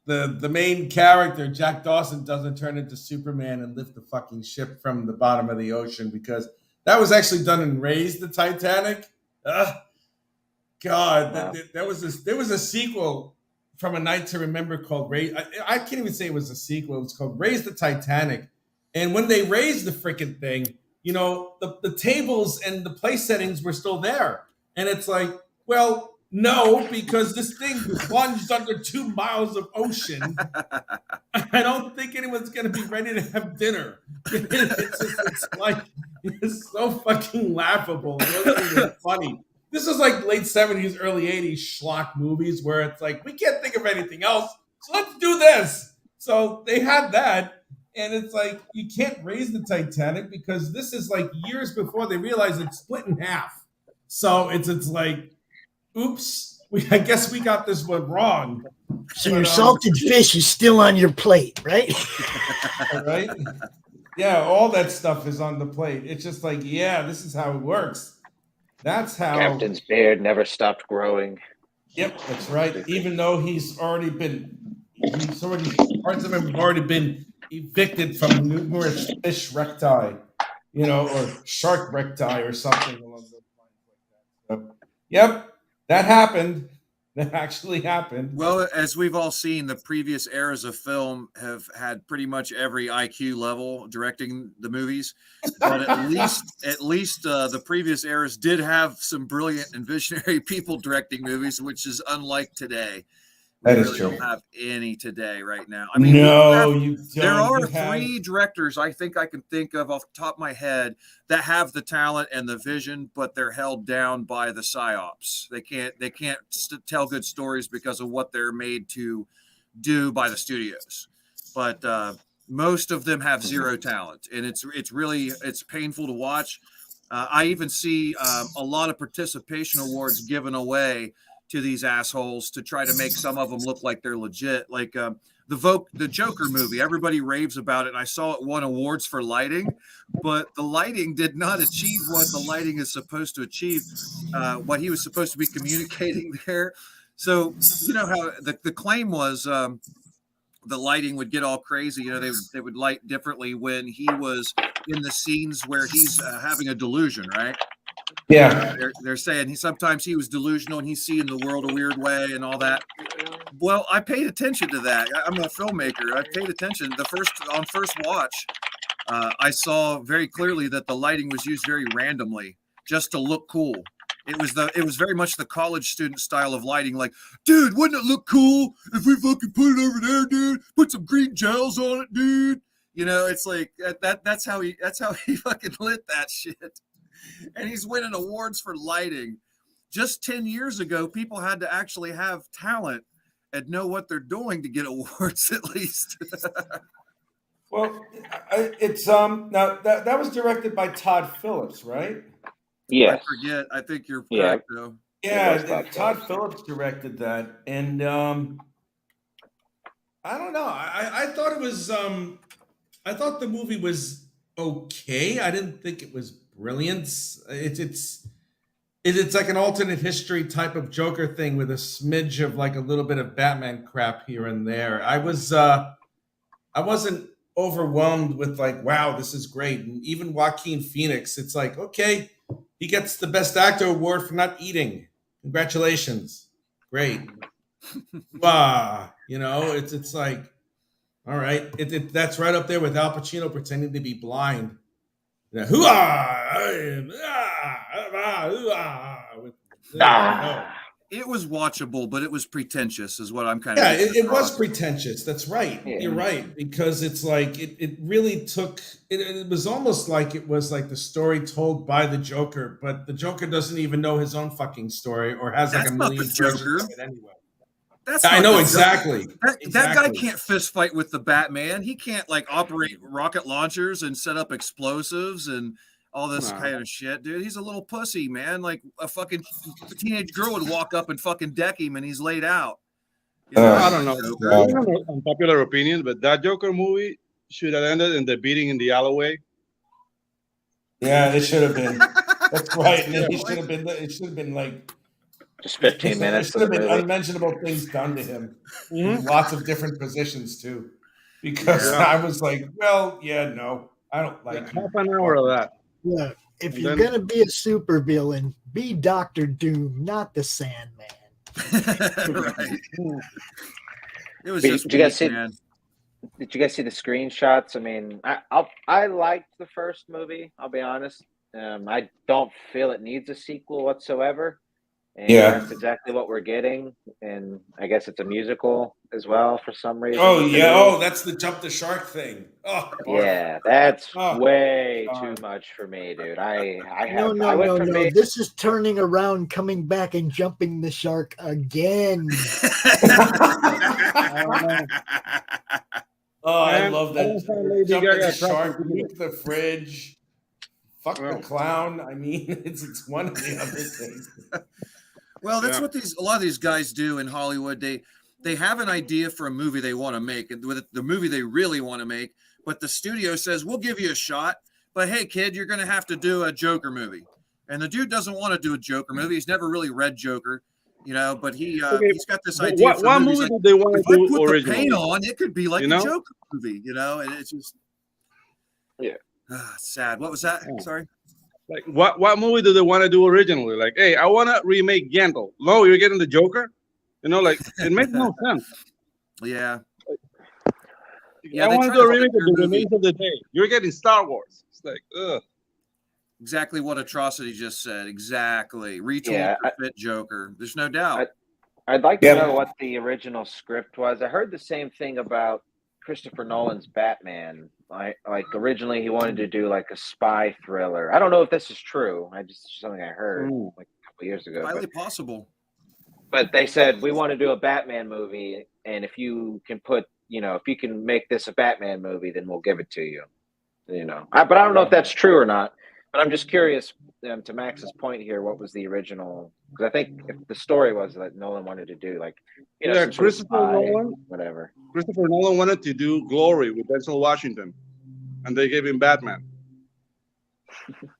the main character, Jack Dawson, doesn't turn into Superman and lift the fucking ship from the bottom of the ocean, because that was actually done in Raise the Titanic. God, wow. There was a sequel from A Night to Remember called Raise. I can't even say it was a sequel. It was called Raise the Titanic. And when they raised the freaking thing, the tables and the place settings were still there. And it's like, well, no, because this thing plunged under 2 miles of ocean. I don't think anyone's going to be ready to have dinner. It's like, It's so fucking laughable. It wasn't even funny. This is like late 70s, early 80s schlock movies where it's like, we can't think of anything else, so let's do this. So they had that, and it's like, you can't raise the Titanic because this is like years before they realized it's split in half. So it's like, oops, I guess we got this one wrong. So your salted fish is still on your plate, right? Right? Yeah, all that stuff is on the plate. It's just like, yeah, this is how it works. That's how Captain's beard never stopped growing. Yep, that's right. Even though parts of him have already been evicted from numerous fish recti, or shark recti or something along those lines like that. So, yep, that happened. That actually happened. Well, as we've all seen, the previous eras of film have had pretty much every IQ level directing the movies, but at least the previous eras did have some brilliant and visionary people directing movies, which is unlike today. That We is really true. don't have any today right now. I mean, No, you don't. there are You have- three directors I think I can think of off the top of my head that have the talent and the vision, but they're held down by the psyops. They can't tell good stories because of what they're made to do by the studios. But most of them have zero talent, and it's painful to watch. I even see a lot of participation awards given away to these assholes to try to make some of them look like they're legit. Like the Joker movie, everybody raves about it. And I saw it won awards for lighting, but the lighting did not achieve what the lighting is supposed to achieve, what he was supposed to be communicating there. So you know how the claim was the lighting would get all crazy. They would light differently when he was in the scenes where he's having a delusion, right? Yeah. They're saying sometimes he was delusional and he's seeing the world a weird way and all that. Well, I paid attention to that. I'm a filmmaker. I paid attention. On first watch, I saw very clearly that the lighting was used very randomly just to look cool. It was very much the college student style of lighting. Like, dude, wouldn't it look cool if we fucking put it over there, dude? Put some green gels on it, dude. It's like that's how he fucking lit that shit. And he's winning awards for lighting. Just 10 years ago, people had to actually have talent and know what they're doing to get awards, at least. Well, it's now that was directed by Todd Phillips, right? Yes. I forget. I think you're Yeah. correct, though. Yeah, Todd Phillips directed that, and I don't know. I thought it was. I thought the movie was okay. I didn't think it was brilliant. It's like an alternate history type of Joker thing with a smidge of like a little bit of Batman crap here and there. I wasn't overwhelmed with like, wow, this is great. And even Joaquin Phoenix, it's like, okay, he gets the Best Actor award for not eating. Congratulations, great. It's like, all right, that's right up there with Al Pacino pretending to be blind. Yeah, It was watchable, but it was pretentious, is what I'm kind yeah, of. it was pretentious. That's right. Yeah. You're right, because it's like it really took. It was almost like it was like the story told by the Joker, but the Joker doesn't even know his own fucking story, or has like That's a not the million versions Joker. of it anyway. I know the exactly. That guy can't fist fight with the Batman. He can't like operate rocket launchers and set up explosives and all this kind of shit, dude. He's a little pussy, man. Like a fucking teenage girl would walk up and fucking deck him, and he's laid out. I don't know. Unpopular opinion, but that Joker movie should have ended in the beating in the alleyway. Yeah, it should have been. That's right. And then he should have been. It should have been like Just 15 minutes. There should have been unmentionable things done to him in lots of different positions too. Because I was like, well, yeah, no, I don't like half an hour of that. Look, if you're going to be a supervillain, be Doctor Doom, not the Sandman. Right. It was Did just you guys weak, see? man. Did you guys see the screenshots? I mean, I liked the first movie. I'll be honest. I don't feel it needs a sequel whatsoever. and Yeah. that's exactly what we're getting. And I guess it's a musical as well for some reason. Oh to yeah. me. Oh, that's the jump the shark thing. Oh, Yeah, that's Oh, way God. too much for me, dude. I No, I went from being This is turning around, coming back, and jumping the shark again. Oh, I Man, love I don't find that. Lady Jump in Gaga the attractive shark, either. nuke the fridge, fuck the Well. clown. I mean, it's one of the other things. Well, that's Yeah. what a lot of these guys do in Hollywood. They have an idea for a movie they want to make, and with the movie they really want to make, but the studio says, "We'll give you a shot, but hey, kid, you're going to have to do a Joker movie." And the dude doesn't want to do a Joker movie. He's never really read Joker, but he's got this But idea for what movies. movie Like, did they want if to I do put the originally? paint on, it could be like You a know? Joker movie, and it's just Yeah. sad. What was that? Yeah. Sorry. Like what movie did they want to do originally? Like, hey, I want to remake Gandalf. No, you're getting the Joker. Like it makes no sense. Yeah. I they want to try do a to remake fit of their the movie. Remains of the Day. You're getting Star Wars. It's like, ugh. Exactly what Atrocity just said. Exactly. Retool Yeah, to fit Joker. There's no doubt. I'd like to Yeah. know what the original script was. I heard the same thing about Christopher Nolan's Batman. Like originally he wanted to do like a spy thriller. I don't know if this is true. Just something I heard like a couple years ago. Highly possible. But they said we want to do a Batman movie, and if you can put, if you can make this a Batman movie, then we'll give it to you. But I don't know if that's true or not. But I'm just curious. To Max's point here, what was the original? Because I think if the story was that Nolan wanted to do like, Yeah, some sort of Christopher spy, Nolan. whatever. Christopher Nolan wanted to do Glory with Denzel Washington, and they gave him Batman.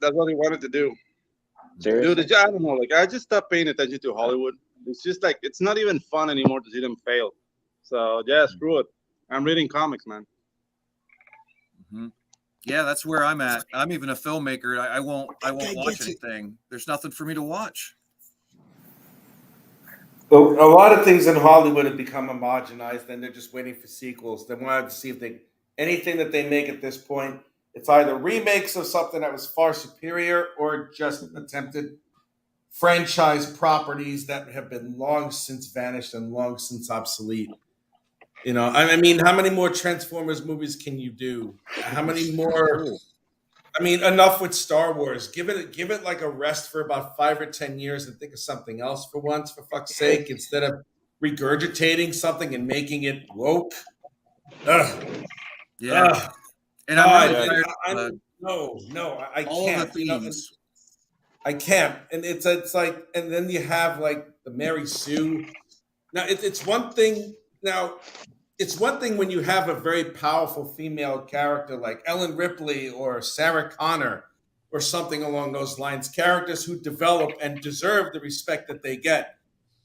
That's what he wanted to do. Seriously? Dude, I don't know. Like, I just stopped paying attention to Hollywood. It's just like it's not even fun anymore to see them fail. So yeah, screw it. I'm reading comics, man. Mm-hmm. Yeah, that's where I'm at. I'm even a filmmaker. I won't watch get it. anything. There's nothing for me to watch. Well, a lot of things in Hollywood have become homogenized, and they're just waiting for sequels. They wanted to see if anything that they make at this point, it's either remakes of something that was far superior or just attempted franchise properties that have been long since vanished and long since obsolete. I mean, how many more Transformers movies can you do? How many more? I mean, enough with Star Wars. Give it like a rest for about 5 or 10 years and think of something else for once, for fuck's sake, instead of regurgitating something and making it woke. Ugh. Yeah. Ugh. And I'm really tired I all can't. the themes. I can't. And it's like, and then you have like the Mary Sue. Now it's one thing. Now it's one thing when you have a very powerful female character like Ellen Ripley or Sarah Connor or something along those lines, characters who develop and deserve the respect that they get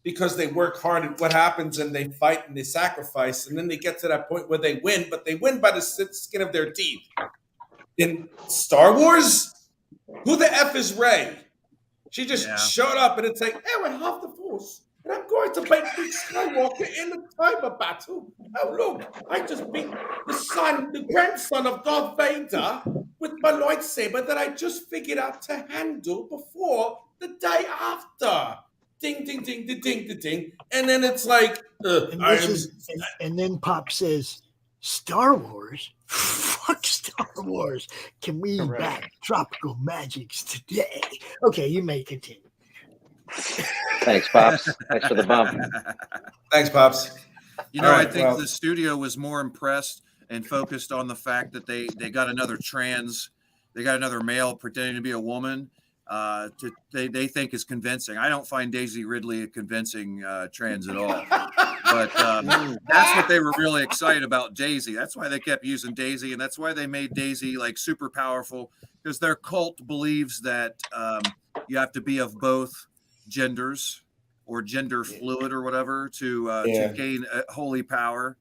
because they work hard at what happens and they fight and they sacrifice. And then they get to that point where they win, but they win by the skin of their teeth. In Star Wars, who the F is Rey? She just showed up and it's like, hey, we're half the force. And I'm going to beat Luke Skywalker in the timer battle. Oh, look, I just beat the grandson of Darth Vader with my lightsaber that I just figured out to handle before the day after. Ding, ding, ding, ding, ding, ding, ding. And then it's like, and then Pop says, Star Wars? Fuck Star Wars. Can we back tropical magics today? Okay, you may continue. Thanks, Pops. Thanks for the bump. Thanks, Pops. I think the studio was more impressed and focused on the fact that they got another male pretending to be a woman. They think is convincing. I don't find Daisy Ridley a convincing trans at all. But that's what they were really excited about, Daisy. That's why they kept using Daisy, and that's why they made Daisy like super powerful, because their cult believes that you have to be of both genders or gender fluid or whatever to gain holy power.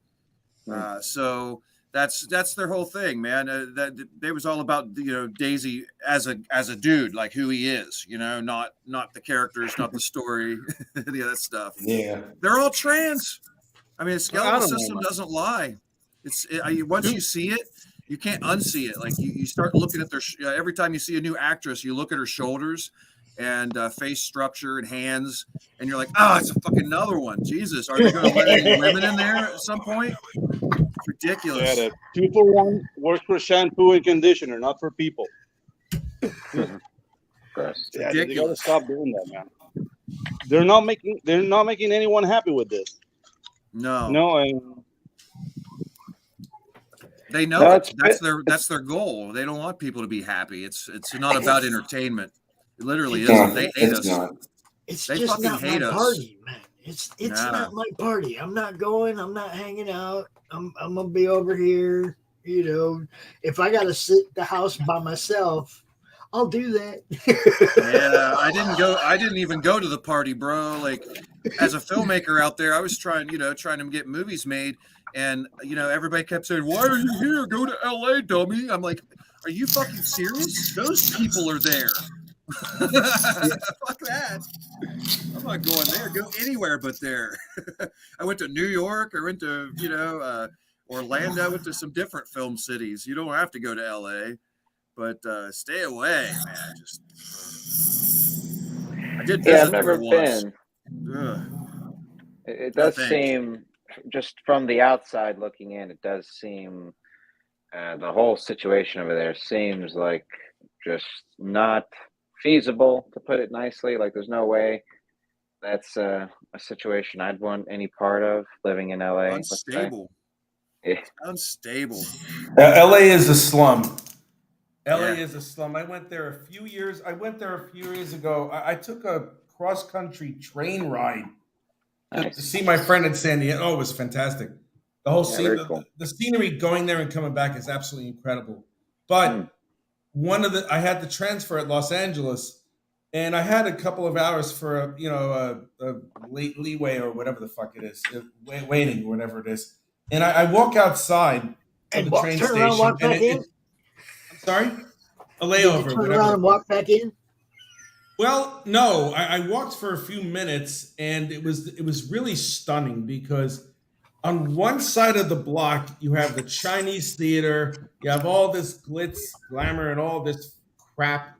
So that's their whole thing, man. That they was all about Daisy as a dude, like who he is, not the characters, not the story, any of that stuff. Yeah, they're all trans. I mean, the skeletal system doesn't lie. Once you see it, you can't unsee it. Like you start looking at every time you see a new actress, you look at her shoulders. and face structure and hands, and you're like, oh, it's a fucking another one. Jesus, are they going to let any women in there at some point? It's ridiculous. Yeah, the 2-for-1 works for shampoo and conditioner, not for people. Gross. Yeah, they gotta Ridiculous. stop doing that, man. They're not making anyone happy with this. No, No, and they know No, it. it's That's their goal. They don't want people to be happy. It's not about entertainment. It literally It's isn't. No, They hate it's us. not. It's They just fucking not my hate us. party, man. It's Nah. not my party. I'm not going. I'm not hanging out. I'm gonna be over here. You know, if I gotta sit at the house by myself, I'll do that. Yeah, I didn't even go to the party, bro. Like, as a filmmaker out there, I was trying to get movies made, and everybody kept saying, "Why are you here? Go to LA, dummy." I'm like, "Are you fucking serious? Those people are there." Fuck that. I'm not going there. Go anywhere but there. I went to New York. I went to Orlando. I went to some different film cities. You don't have to go to LA. But stay away, man. I did Yeah, visit I've there never once. been. Ugh. It No, does thanks. seem, just from the outside looking in, it does seem the whole situation over there seems like just not feasible, to put it nicely. Like, there's no way that's a situation I'd want any part of, living in LA, let's say. Unstable. Yeah. Unstable. LA is a slum. LA Yeah. is a slum. I went there a few years ago. I took a cross-country train ride to Nice. see my friend in San Diego. Oh, it was fantastic. The whole Yeah, scene, very cool. the scenery going there and coming back is absolutely incredible. But I had to transfer at Los Angeles, and I had a couple of hours for a late leeway or whatever the fuck it is, waiting or whatever it is. And I walk outside of And the train turn around, station, walk back in. I'm sorry, a Did you layover, turn whatever. around and walk back in? Well, no, I walked for a few minutes, and it was really stunning because on one side of the block you have the Chinese theater, you have all this glitz, glamour, and all this crap,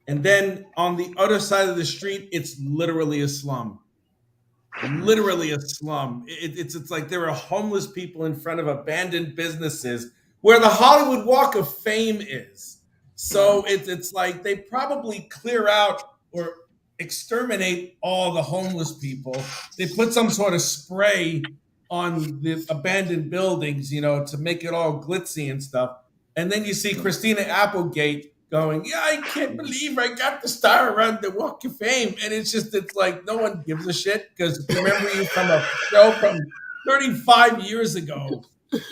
and then on the other side of the street, it's literally a slum. Literally a slum. It's like there are homeless people in front of abandoned businesses where the Hollywood Walk of Fame is. So it's like they probably clear out or exterminate all the homeless people. They put some sort of spray on the abandoned buildings, to make it all glitzy and stuff. And then you see Christina Applegate going, "Yeah, I can't believe I got the star around the Walk of Fame." And it's like no one gives a shit because remember you from a show from 35 years ago.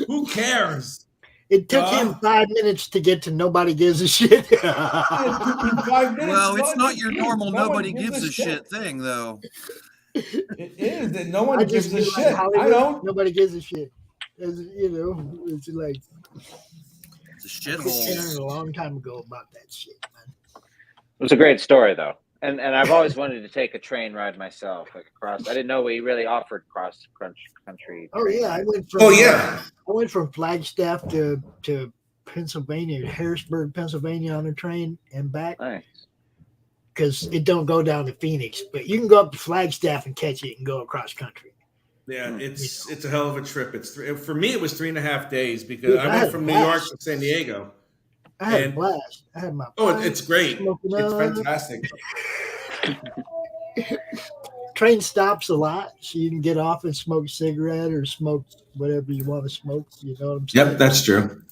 Who cares? It took him 5 minutes to get to nobody gives a shit. It took him 5 minutes. Well, No, it's not your normal no one nobody gives a shit thing, though. It is that no one I gives just a feel like shit. I Hollywood, don't. nobody gives a shit. It's like It's a I quit caring shithole. a long time ago about that shit, man. It was a great story, though. And I've always wanted to take a train ride myself, like across. I didn't know we really offered cross country. Oh yeah, I went from Flagstaff to Pennsylvania, Harrisburg, Pennsylvania on a train and back Nice. because it don't go down to Phoenix, but you can go up to Flagstaff and catch it and go across country. Yeah, it's a hell of a trip. For me, it was 3.5 days because Dude, I I went had from a New York blast. to San Diego. I had a And- blast. I had my It's great. smoking It's up. fantastic. Train stops a lot, so you can get off and smoke a cigarette or smoke whatever you want to smoke. You know what I'm saying? Yep, that's true.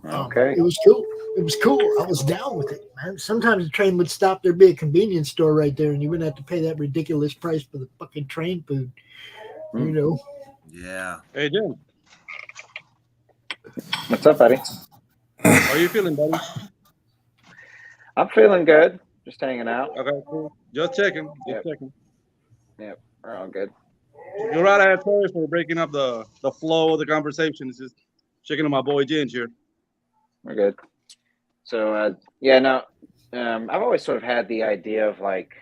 Okay. It was cool. It was cool. I was down with it, man. Sometimes the train would stop. There'd be a convenience store right there, and you wouldn't have to pay that ridiculous price for the fucking train food. You know? Yeah. Hey, Jim, What's up, buddy? how are you feeling, buddy? I'm feeling good. Just hanging out. Okay, cool. Just checking. Yep. Just checking. Yep, we're all good. You're right. I sorry for breaking up the flow of the conversation. It's just checking on my boy Ginge here. We're good. So yeah, no, I've always sort of had the idea of like,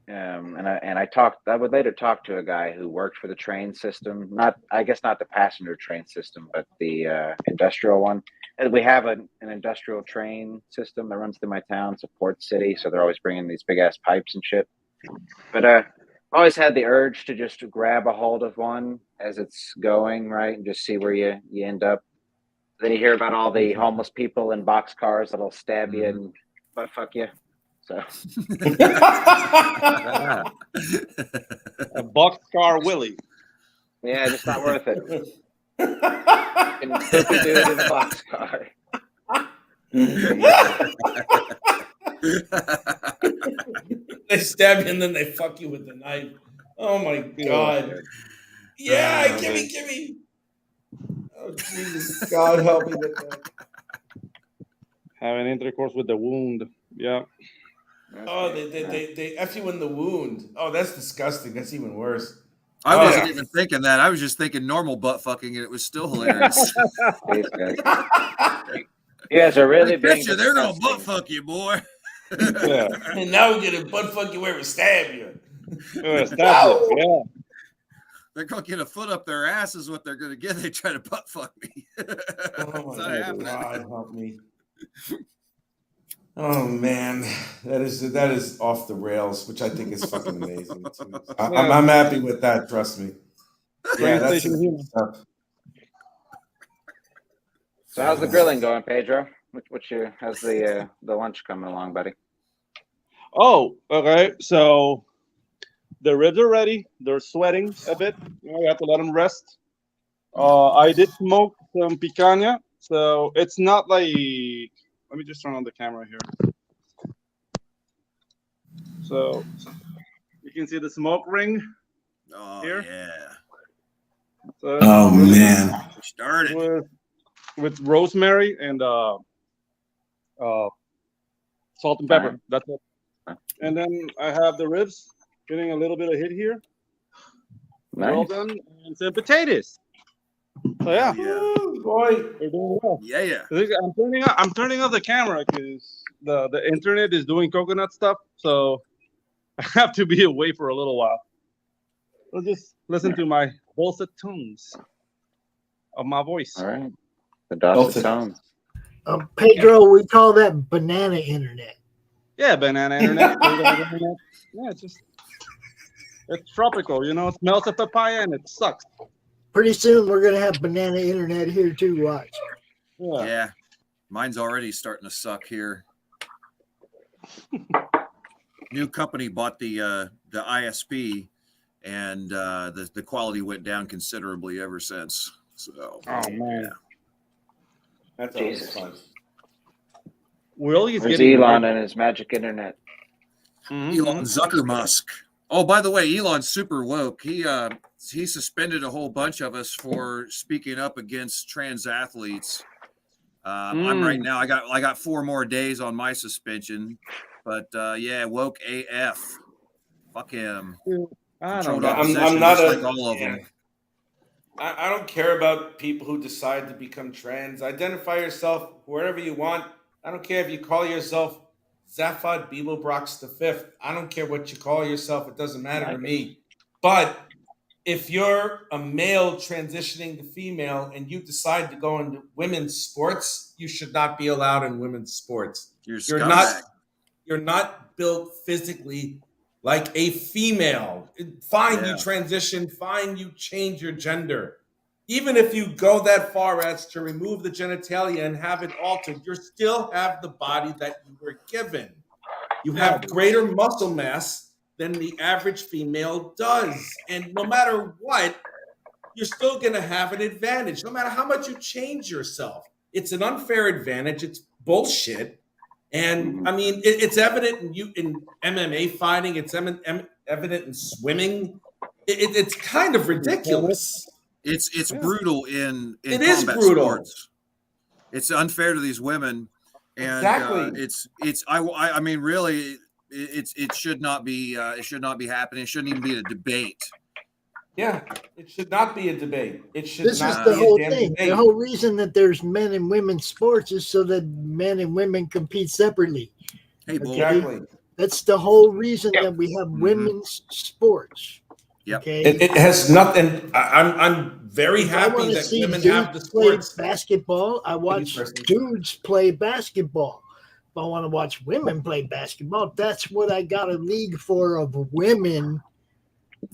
and I would later talk to a guy who worked for the train system, not the passenger train system, but the industrial one. and we have an industrial train system that runs through my town. It's a port city, so they're always bringing these big ass pipes and shit. But I always had the urge to just grab a hold of one as it's going, right, and just see where you end up. Then you hear about all the homeless people in boxcars that'll stab you and butt fuck you. So A boxcar Willie. yeah, just not worth it. And creepy dude in a boxcar. They stab you and then they fuck you with the knife. Oh my God. Yeah, gimme. Oh Jesus, God help me with that. Having intercourse with the wound. Yeah. Oh, they F you in the wound. Oh, that's disgusting. That's even worse. I wasn't even thinking that. I was just thinking normal butt fucking, and it was still hilarious. These guys. You guys are really being They're gonna disgusting. butt fuck you, boy. Yeah. And now we're gonna butt fuck you where we stab you. Yeah. Yeah. They're gonna get a foot up their ass is what they're gonna get. They try to butt fuck me. Oh It's not my happening. God, help me. Oh man, that is off the rails, which I think is fucking amazing. I'm happy with that. Trust me. Yeah, that's PlayStation stuff. So how's the grilling going, Pedro? How's the lunch coming along, buddy? Oh, okay. So the ribs are ready. They're sweating a bit. You have to let them rest. I did smoke some picanha, so it's not like. Let me just turn on the camera here. So you can see the smoke ring. Oh Here? yeah. So Oh man. Started. with rosemary and salt and pepper. That's it. And then I have the ribs getting a little bit of hit here. Nice. Well done. And some potatoes. So yeah, Ooh, boy. they're doing well. Yeah. I'm turning off the camera because the internet is doing coconut stuff, so I have to be away for a little while. I'll just listen to my dulcet tones of my voice. All right. The dulcet tones. Pedro, we call that banana internet. Yeah, banana internet. Yeah, it's tropical. It smells of papaya and it sucks. Pretty soon we're gonna have banana internet here too. Watch. Yeah. Mine's already starting to suck here. New company bought the ISP, and the quality went down considerably ever since. So, Oh man, That's always fun. Willie's Where's getting Elon and his magic internet? Elon Zuckermusk. Oh, by the way, Elon's super woke. He suspended a whole bunch of us for speaking up against trans athletes. I'm right now. I got 4 more days on my suspension, but yeah, woke AF. Fuck him. I don't Controlled know. opposition, I'm not just a- like all of them. I don't care about people who decide to become trans. Identify yourself wherever you want. I don't care if you call yourself Zaphod Beeblebrox V. I don't care what you call yourself. It doesn't matter to me. But if you're a male transitioning to female and you decide to go into women's sports, you should not be allowed in women's sports. You're You're not built physically like a female. Fine, you transition. Fine, you change your gender. Even if you go that far as to remove the genitalia and have it altered, you still have the body that you were given. You have greater muscle mass than the average female does. And no matter what, you're still going to have an advantage, no matter how much you change yourself. It's an unfair advantage. It's bullshit. And I mean, it's evident in MMA fighting. It's evident in swimming. It's kind of ridiculous. It's brutal in It is combat brutal. sports. It's unfair to these women, and Exactly. I mean, really, it should not be happening. It shouldn't even be a debate. Yeah, it should not be a debate. It should This is not the be whole a damn thing. debate. The whole reason that there's men and women's sports is so that men and women compete separately. Hey, boy. Exactly. That's the whole reason that we have women's sports. Yep. Okay. It has nothing. I'm very If I happy wanna that see women dudes have the play sports. basketball, I watch person. dudes play basketball. If I want to watch women play basketball, that's what I got a league for, of women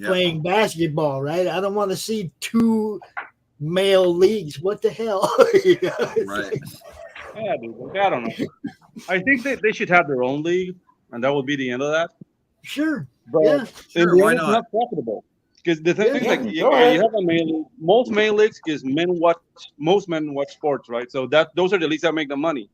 playing basketball, right? I don't want to see two male leagues. What the hell? You know, it's Right. like, Yeah, dude, like, I don't know. I think they should have their own league, and that would be the end of that. sure. But Yeah. in Sure, the why end, it's not? not profitable. Because the thing Yeah, is, yeah, like, go ahead. you have a male, most male leagues is most men watch sports, right? So those are the leagues that make the money.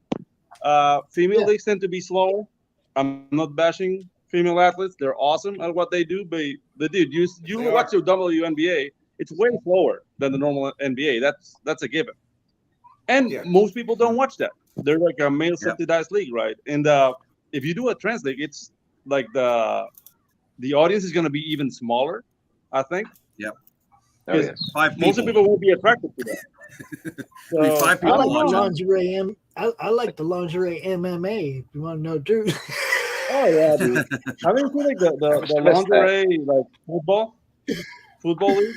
Female Yeah. leagues tend to be slower. I'm not bashing female athletes; they're awesome at what they do. But dude, you They watch are. the WNBA, it's way slower than the normal NBA. That's a given. And Yeah. most people don't watch that. They're like a male Yep. subsidized league, right? And if you do a trans league, it's like the audience is going to be even smaller, I think, Yep. Oh because yes. 5 most of people. people won't be attracted to that. I mean, So 5 I people like the watching. lingerie. I like the lingerie MMA. If you want to know too. oh yeah, dude. Haven't you seen like the must have missed that. lingerie like football league?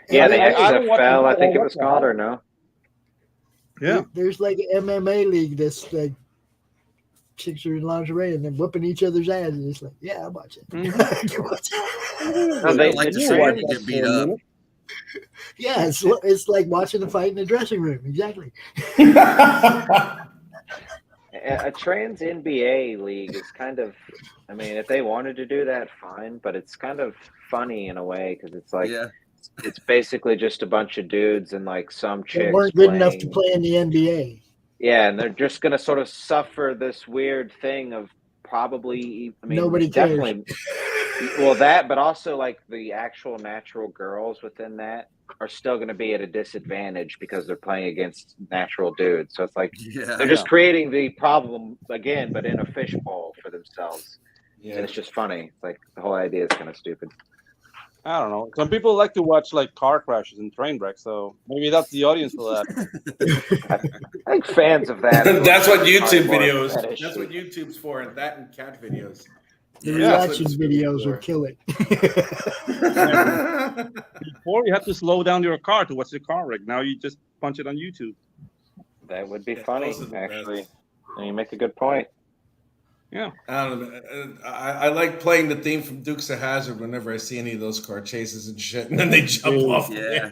Yeah, the I don't watch XFL, I football, think I it watch was the called, or highlights. no? Yeah. There's like an MMA league that's like chicks are in lingerie and then whooping each other's asses. It's like, yeah, I watch it. Mhm. I can watch it. No, I they, like the to see trans, people get beat For a up. minute. Yeah, it's like watching a fight in the dressing room. Exactly. a trans NBA league is kind of, I mean, if they wanted to do that, fine, but it's kind of funny in a way because it's like, Yeah. it's basically just a bunch of dudes and like some They chicks weren't good enough to playing. play in the NBA. Yeah, and they're just going to sort of suffer this weird thing of probably, I mean, Nobody cares. definitely, well, that, but also like the actual natural girls within that are still going to be at a disadvantage because they're playing against natural dudes. So it's like Yeah. they're just creating the problem again, but in a fishbowl for themselves. Yeah. And it's just funny. It's like the whole idea is kind of stupid. I don't know. Some people like to watch like car crashes and train wrecks, so maybe that's the audience for that. I think fans of that. That's what YouTube more videos. fetish. That's what YouTube's for, and that and cat videos. The Yeah, that's what reaction it's really videos for. will kill it. Before you had to slow down your car to watch the car wreck. Now you just punch it on YouTube. That would be Yeah, funny, those are the actually. best. And you make a good point. Yeah. I don't know. I like playing the theme from Dukes of Hazzard whenever I see any of those car chases and shit, and then they jump Dude, off. Yeah.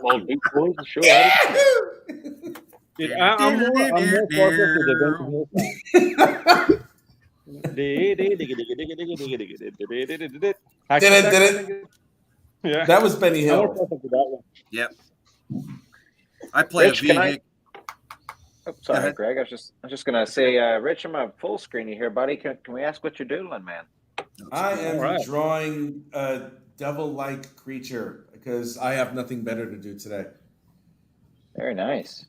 Well, Beach Boys, sure. Dude, I'm more focused to the Vince Yeah. That was Benny I'm more Hill. focused to that one. Yep. I play Rich, a can I- vehicle. Oh, sorry, ahead. Greg. I was just gonna say, Rich, I'm a full screen here, buddy. Can we ask what you're doing, man? I am All right. drawing a devil-like creature because I have nothing better to do today. Very nice.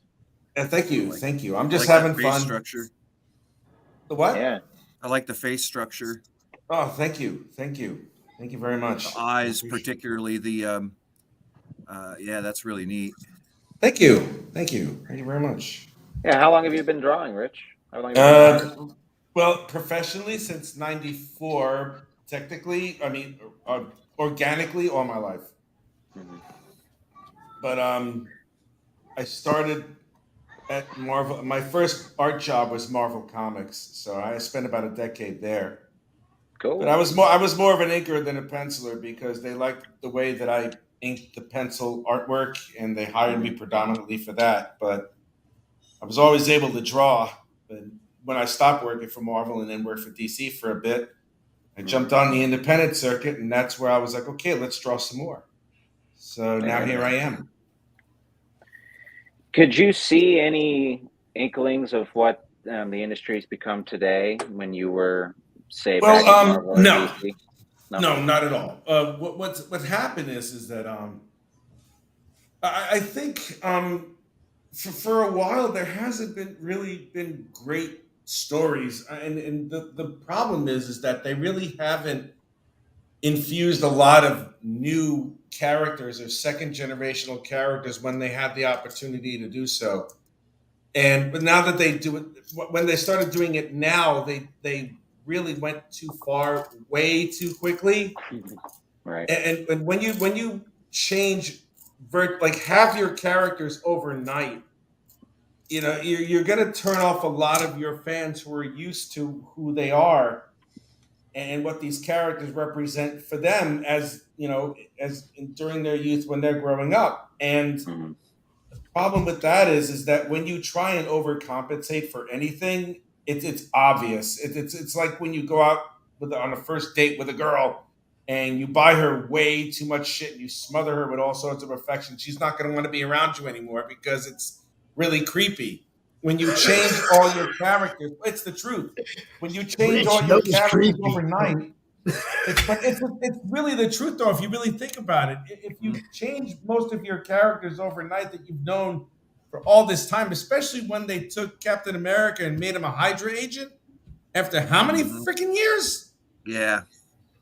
Thank you, thank you. I'm just I like having the face fun. structure. The what? Yeah. I like the face structure. Oh, thank you, thank you, thank you very much. The eyes, particularly the yeah, that's really neat. Thank you, thank you, thank you very much. Yeah. How long have you been drawing, Rich? How long have you been drawing? Well, professionally since '94. Technically, I mean, organically all my life. Mhm. But I started at Marvel. My first art job was Marvel Comics, so I spent about a decade there. Cool. But I was more of an inker than a penciler because they liked the way that I inked the pencil artwork, and they hired me predominantly for that. But I was always able to draw. But when I stopped working for Marvel and then worked for DC for a bit, I jumped on the independent circuit, and that's where I was like, okay, let's draw some more. So now here I am. Could you see any inklings of what the industry's become today when you were, say, back at Marvel or no. DC? No, not at all. What happened is that I think for a while there hasn't been great stories, and the problem is that they really haven't infused a lot of new characters or second generational characters when they had the opportunity to do so. But now that they do it, when they started doing it now, they really went too far, way too quickly. Right. And when you change like have your characters overnight, you're going to turn off a lot of your fans who are used to who they are and what these characters represent for them as during their youth when they're growing up. And Mhm. the problem with that is that when you try and overcompensate for anything, it's obvious. It's like when you go out on a first date with a girl and you buy her way too much shit and you smother her with all sorts of affection. She's not going to want to be around you anymore because it's really creepy. When you change all your characters, it's the truth. When you change Rich, all your that was characters creepy. overnight, it's really the truth, though. If you really think about it, if you change most of your characters overnight that you've known for all this time, especially when they took Captain America and made him a Hydra agent after how many freaking years? Yeah.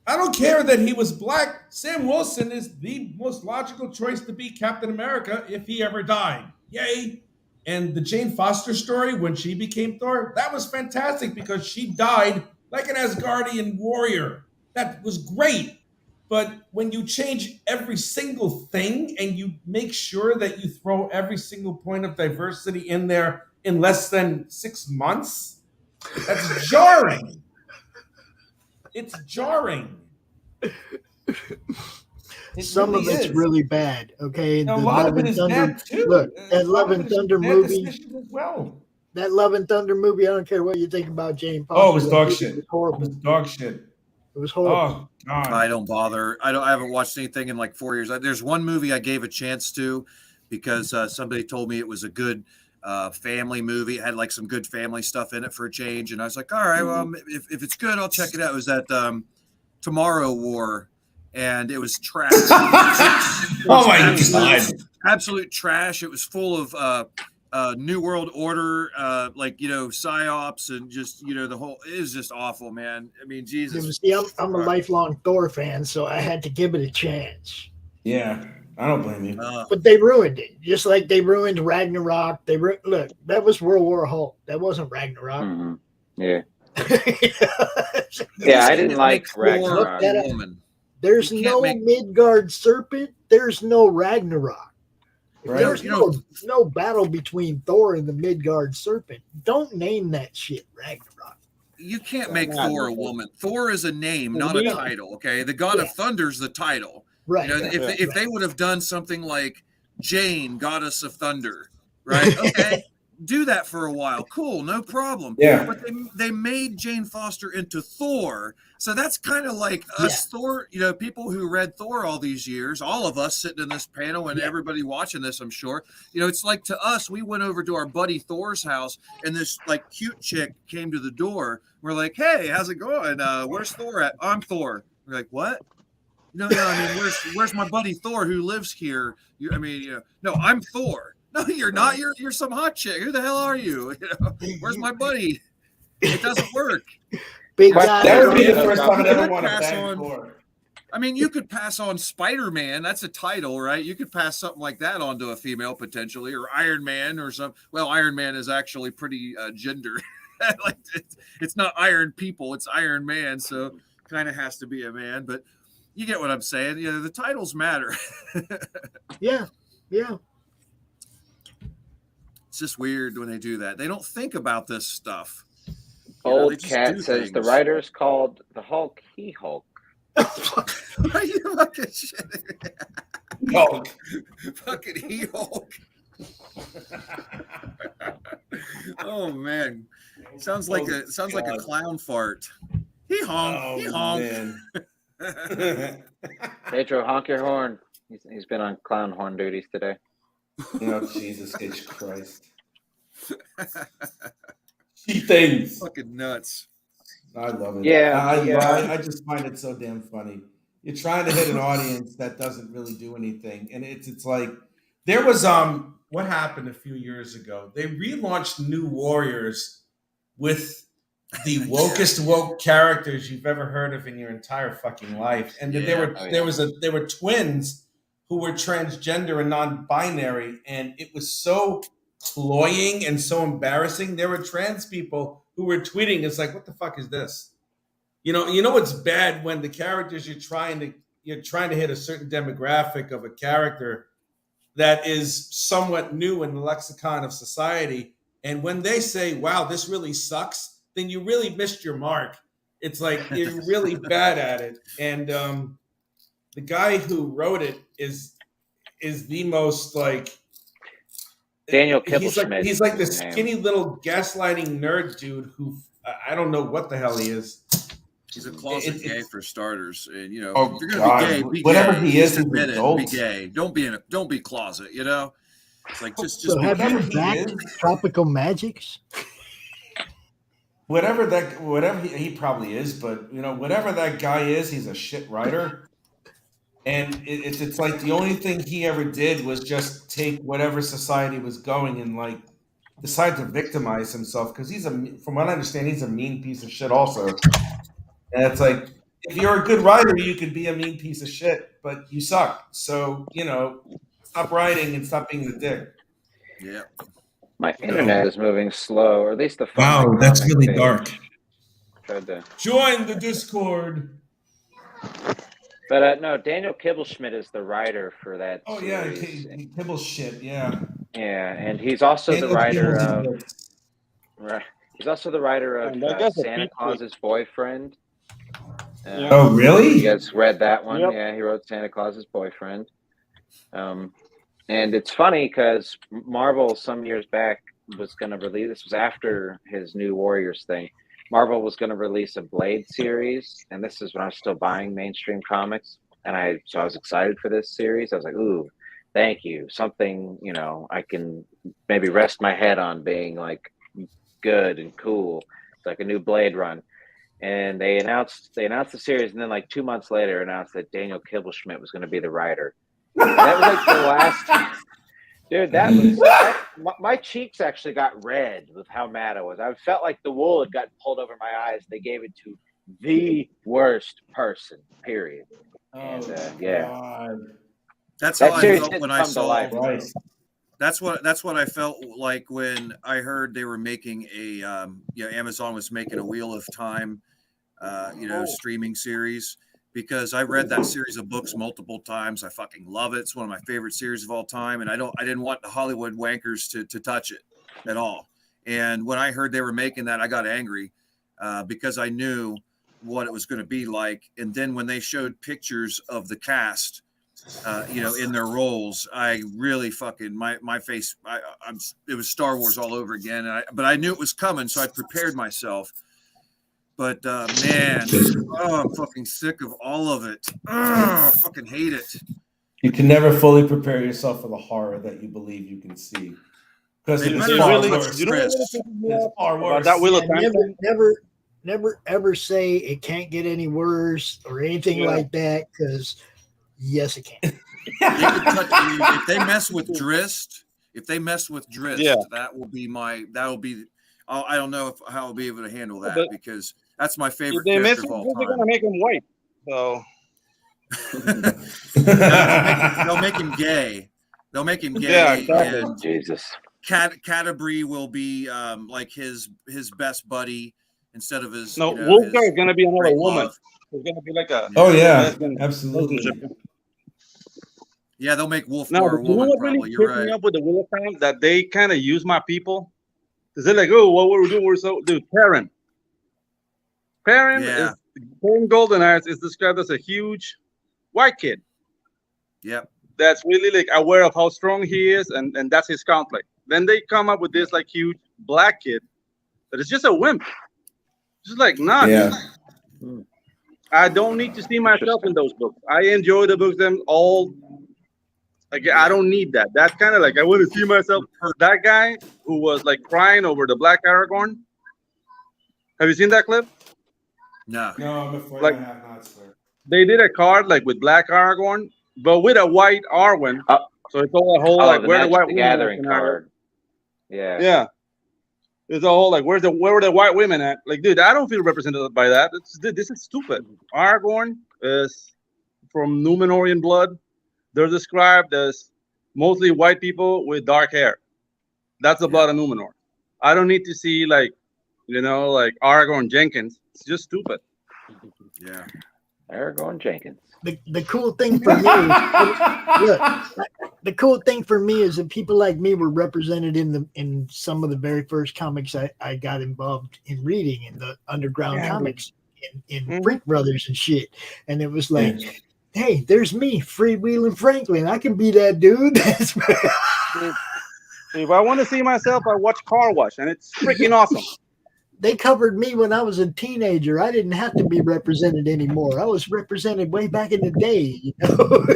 I don't care that he was black. Sam Wilson is the most logical choice to be Captain America if he ever died. Yay. And the Jane Foster story, when she became Thor, that was fantastic because she died like an Asgardian warrior. That was great. But when you change every single thing and you make sure that you throw every single point of diversity in there in less than 6 months, that's jarring. It's jarring. Some of it's really bad. Okay, a lot of it is bad too. Look, that Love and Thunder movie. As well. That Love and Thunder movie. I don't care what you think about Jane Foster. Oh, it was dog shit. It was horrible. It was dog shit. It was horrible. Oh God. I don't bother. I haven't watched anything in like 4 years. There's one movie I gave a chance to because somebody told me it was a good family movie. It had like some good family stuff in it for a change, and I was like, all right, well, if it's good, I'll check it out. It was that Tomorrow War, and it was trash. Oh my God. Absolute trash. It was full of New World Order, psyops, and just the whole. It was just awful, man. I mean, Jesus. See, I'm a lifelong Thor fan, so I had to give it a chance. Yeah, I don't blame you. But they ruined it, just like they ruined Ragnarok. Look, that was World War Hulk. That wasn't Ragnarok. Mm-hmm. Yeah. Yeah, I didn't like Ragnarok. There's no Midgard serpent. There's no Ragnarok. Right. There's no battle between Thor and the Midgard serpent. Don't name that shit Ragnarok. You can't make Thor a woman. Thor is a name, not a title. Okay, the God of Thunder's the title. Right. If they would have done something like Jane, Goddess of Thunder, right? Okay. Do that for a while. Cool, no problem. Yeah. But they made Jane Foster into Thor. So that's kind of like us Thor, people who read Thor all these years, all of us sitting in this panel and everybody watching this, I'm sure. It's like to us, we went over to our buddy Thor's house and this like cute chick came to the door. We're like, hey, how's it going? Where's Thor at? I'm Thor. We're like, what? No, I mean, where's my buddy Thor who lives here? No, I'm Thor. No, you're not. You're some hot chick. Who the hell are you? Where's my buddy? It doesn't work. Big guy. That would be the first time I ever want to bang Thor. I mean, you could pass on Spider-Man. That's a title, right? You could pass something like that on to a female potentially, or Iron Man, or some. Well, Iron Man is actually pretty gender. Like it's not Iron People. It's Iron Man, so kind of has to be a man. But you get what I'm saying. The titles matter. Yeah. It's just weird when they do that. They don't think about this stuff. Old Cat says the writer's called the Hulk He Hulk. Are you fucking shit? Hulk. Fucking He Hulk. Oh man. Sounds like a clown fart. He honk. Oh, he honk. Man. Pedro, honk your horn. He's been on clown horn duties today. Jesus H. Christ. She thinks. Fucking nuts. I love it. Yeah, I just find it so damn funny. You're trying to hit an audience that doesn't really do anything, and it's like there was what happened a few years ago. They relaunched New Warriors with the wokest woke characters you've ever heard of in your entire fucking life, and there were twins who were transgender and non-binary, and it was so cloying and so embarrassing. There were trans people who were tweeting, it's like, what the fuck is this? You know what's bad when the characters you're trying to, you're trying to hit a certain demographic of a character that is somewhat new in the lexicon of society. And when they say, wow, this really sucks, then you really missed your mark. It's like you're really bad at it. And the guy who wrote it is the most like Daniel Kibblesmith. He's like this skinny little gaslighting nerd dude who I don't know what the hell he is. He's a closet gay for starters, and you know, Oh, if you're gonna God. be gay, be Whatever gay. he is, Just he's admit it. adult. Be gay. Don't be closet. You know, it's like just So be have gay. you backed Tropical Magicks? Whatever he probably is, but you know, whatever that guy is, he's a shit writer. And it's like the only thing he ever did was just take whatever society was going and like decide to victimize himself because from what I understand, he's a mean piece of shit also. And it's like, if you're a good writer, you can be a mean piece of shit, but you suck. So, you know, stop writing and stop being the dick. Yeah. My internet is moving slow, or at least the phone. Wow, that's really dark. Tried to join the Discord. But no, Daniel Kibblesmith is the writer for that. Oh series. yeah, Kibble shit, yeah. Yeah, and he's also Daniel the writer Kibble of. Right. He's also the writer of Santa Claus's Boyfriend. Oh, really? You guys read that one? Yep. Yeah, he wrote Santa Claus's Boyfriend. And it's funny because Marvel some years back was going to release. This was after his New Warriors thing. Marvel was going to release a Blade series, and this is when I was still buying mainstream comics. And I was excited for this series. I was like, ooh, thank you. Something, you know, I can maybe rest my head on being like good and cool. It's like a new Blade run. And they announced the series, and then like 2 months later announced that Daniel Kibblesmith was going to be the writer. And that was like the last dude, that was my cheeks actually got red with how mad I was. I felt like the wool had gotten pulled over my eyes. They gave it to the worst person, period. And God. That's that how I series felt didn't when I come to saw. life. Christ. That's what I felt like when I heard they were making a Amazon was making a Wheel of Time streaming series, because I read that series of books multiple times. I fucking love it. It's one of my favorite series of all time, and I didn't want the Hollywood wankers to touch it at all. And when I heard they were making that, I got angry because I knew what it was going to be like. And then when they showed pictures of the cast in their roles, I really fucking my face. It was Star Wars all over again. But I knew it was coming, so I prepared myself. But man, I'm fucking sick of all of it. I fucking hate it. You can never fully prepare yourself for the horror that you believe you can see. Because They it is better far really- worse. You know what Chris. It's far about worse. that Wheel of Yeah, Time? never ever say it can't get any worse or anything like that, because yes, it can. They could touch, if they mess with Drist, that will be. I don't know how I'll be able to handle that, But because that's my If favorite they character miss of all it, they're time. gonna make him white. So They'll make him gay. They'll make him gay. Yeah, exactly. And Jesus. Canterbury will be like his best buddy instead of his. no, Wolfgar is gonna be another great woman. love. It's gonna be like a Oh yeah, lesbian absolutely. relationship. Yeah, they'll make Wolfgar Now, a you know woman. what Probably, really you're pissed me right. up with the Wheel of Time? That they kind of use my people. Is they're like, oh, what we're doing? We're so dude. Perrin Yeah. Perrin Golden Eyes is described as a huge white kid Yep. that's really like aware of how strong he is, and that's his conflict. Then they come up with this like huge black kid that is just a wimp. Just like, nah, Yeah. dude. I don't need to see myself in those books. I enjoy the books them all. Like, I don't need that. That's kind of like I want to see myself. That guy who was like crying over the black Aragorn. Have you seen that clip? No. No, I'm afraid Like- I have not, sir. They did a card like with black Aragorn, but with a white Arwen. So it's all a whole like the where the Magic white the women are Gathering tonight. card. Yeah. Yeah. It's a whole like where were the white women at? Like, dude, I don't feel represented by that. This is stupid. Aragorn is from Numenorian blood. They're described as mostly white people with dark hair. That's the blood of Numenor. I don't need to see like Aragorn Jenkins. It's just stupid. Yeah. Aragorn Jenkins. the cool thing for me the cool thing for me is that people like me were represented in some of the very first comics I got involved in reading in the underground comics in Freak Brothers and shit. And it was like, hey, there's me, freewheeling Franklin. I can be that dude. If I want to see myself, I watch Car Wash, and it's freaking awesome. They covered me when I was a teenager. I didn't have to be represented anymore. I was represented way back in the day. You know?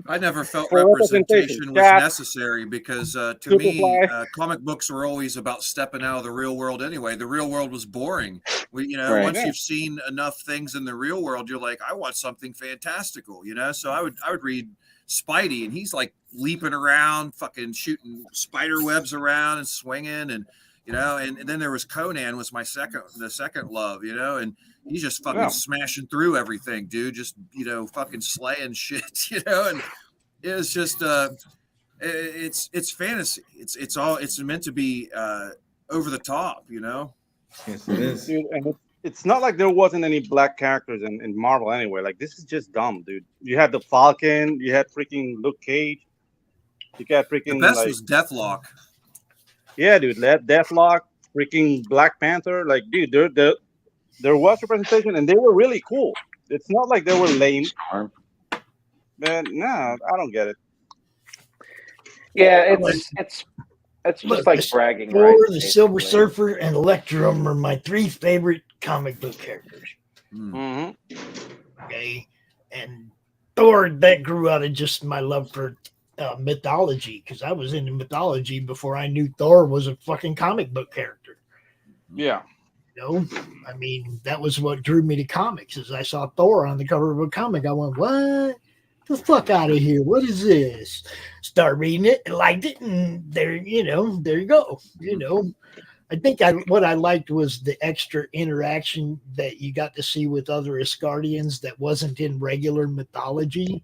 I never felt For representation was Cat, necessary because to Superfly. me, comic books were always about stepping out of the real world anyway. The real world was boring. Right. Once you've seen enough things in the real world, you're like, I want something fantastical, So I would read Spidey, and he's like leaping around, fucking shooting spider webs around and swinging, and and then there was Conan was the second love, and he's just fucking smashing through everything, dude. Just fucking slaying shit, and it's just it's fantasy. It's meant to be over the top, Yes, it is. Dude, and it's not like there wasn't any black characters in Marvel anyway. Like, this is just dumb, dude. You had the Falcon, you had freaking Luke Cage, you got freaking the best was Deathlock. Yeah, dude, Deathlock, freaking Black Panther. Like, dude, there was representation, and they were really cool. It's not like they were lame. Man, no, I don't get it. Yeah, it's just like bragging Thor, rights. the Silver basically. Surfer, and Electrum are my three favorite comic book characters. Mm-hmm. Okay, and Thor, that grew out of just my love for mythology, because I was into mythology before I knew Thor was a fucking comic book character. Yeah. I mean, that was what drew me to comics. As I saw Thor on the cover of a comic, I went, "What the fuck out of here? What is this?" Start reading it and liked it, and there you go. I think what I liked was the extra interaction that you got to see with other Asgardians that wasn't in regular mythology.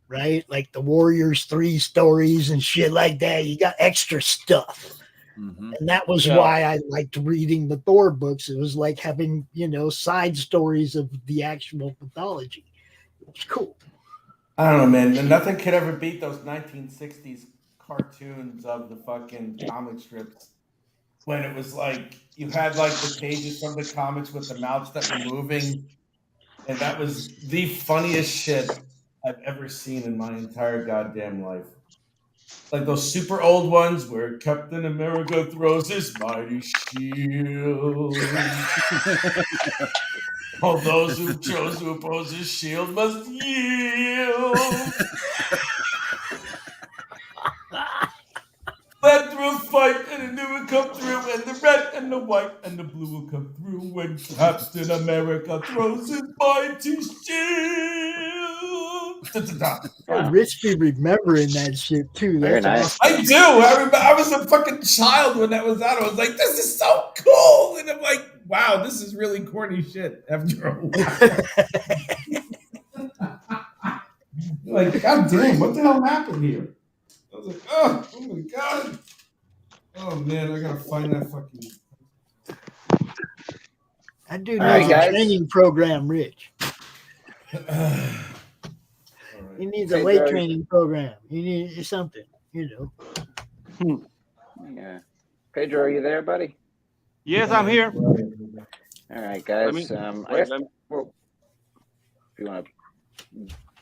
Right? Like the Warriors 3 stories and shit like that. You got extra stuff. Mm-hmm. And that was why I liked reading the Thor books. It was like having, side stories of the actual mythology. It was cool. I don't know, man. And nothing could ever beat those 1960s cartoons of the fucking comic strips. When it was like, you had like the pages from the comics with the mouths that were moving. And that was the funniest shit I've ever seen in my entire goddamn life. Like those super old ones where Captain America throws his mighty shield. All those who chose to oppose his shield must yield. Led through a fight, and the new will come through, and the red and the white and the blue will come through when Captain America throws his mighty shield. Rich be remembering that shit too. Very That's nice. awesome. I do. I remember I was a fucking child when that was out. I was like, this is so cool. And I'm like, wow, this is really corny shit after a while. Like, God damn, what the hell happened here? I was like, oh my God. Oh man, I gotta find that fucking. I do All right, need a guys. training program, Rich. Right. He needs a Hey, weight Doug. training program. He needs something, Yeah. Pedro, are you there, buddy? Yes, I'm here. All right, guys. Let me- I Wait, guess, let me- well, if you want to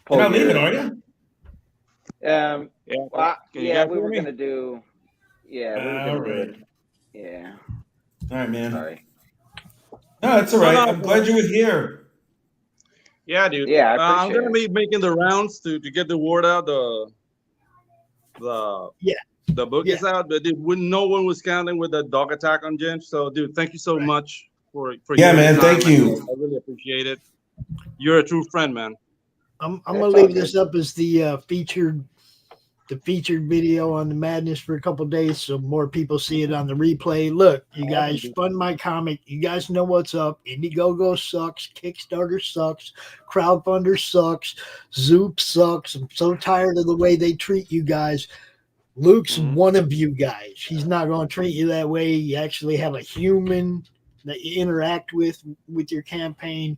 You're not leaving, are you? Yeah, Well, can you yeah, guys we hear were me? gonna do. Yeah, we were All gonna do right. it. Yeah. All right, man. Sorry. No, it's all right. No, I'm glad you were here. Yeah, dude. Yeah, I I'm appreciate gonna be making the rounds to get the word out. The book is out, but dude, no one was counting with the dog attack on Jen. So, dude, thank you so much for Yeah, your man, time. thank you. I really appreciate it. You're a true friend, man. I'm That's gonna all leave good. this up as the featured video on the madness for a couple days, so more people see it on the replay. Look, you guys fund my comic. You guys know what's up. Indiegogo sucks. Kickstarter sucks. Crowdfunder sucks. Zoop sucks. I'm so tired of the way they treat you guys. Luke's one of you guys. He's not going to treat you that way. You actually have a human that you interact with your campaign.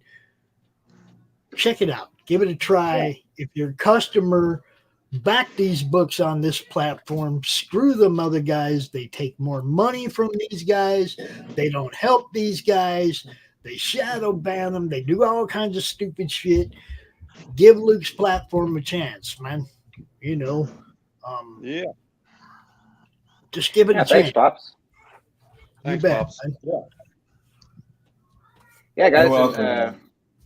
check it out. Give it a try. If your customer back these books on this platform, screw them other guys. They take more money from these guys. They don't help these guys. They shadow ban them. They do all kinds of stupid shit. Give Luke's platform a chance, man. You know, Yeah. just give it a Yeah, thanks, chance. Pops. You Thanks, bet. Pops. man. Yeah, guys. You're welcome, And, man.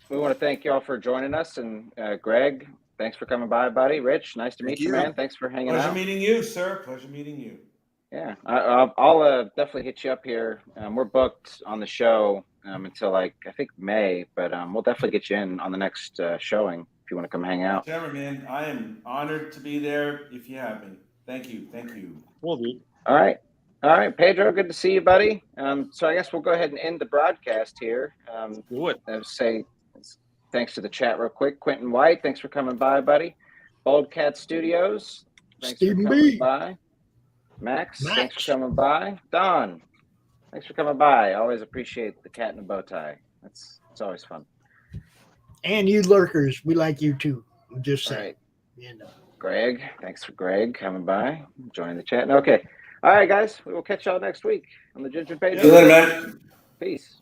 we want to thank y'all for joining us. And Greg, thanks for coming by, buddy. Rich, nice to Thank meet you, you. man. Thanks for hanging Pleasure out. meeting you, sir. Pleasure meeting you. Yeah, I'll definitely hit you up here. We're booked on the show until like I think May, but we'll definitely get you in on the next showing if you want to come hang out. Whichever, man. I am honored to be there if you have me. Thank you. Thank you. Cool, dude. All right, Pedro, good to see you, buddy. So I guess we'll go ahead and end the broadcast here. Do it. I'll say thanks to the chat real quick. Quentin White, thanks for coming by, buddy. Bold Cat Studios, thanks Stephen for coming B. by. Max, thanks for coming by. Don, thanks for coming by. I always appreciate the cat in a bow tie. It's always fun. And you lurkers, we like you too. I'm just All saying. right. You know. Greg, thanks for Greg coming by, joining the chat. Okay. All right, guys, we will catch y'all next week on the Ginger Page. See you later, man. Peace.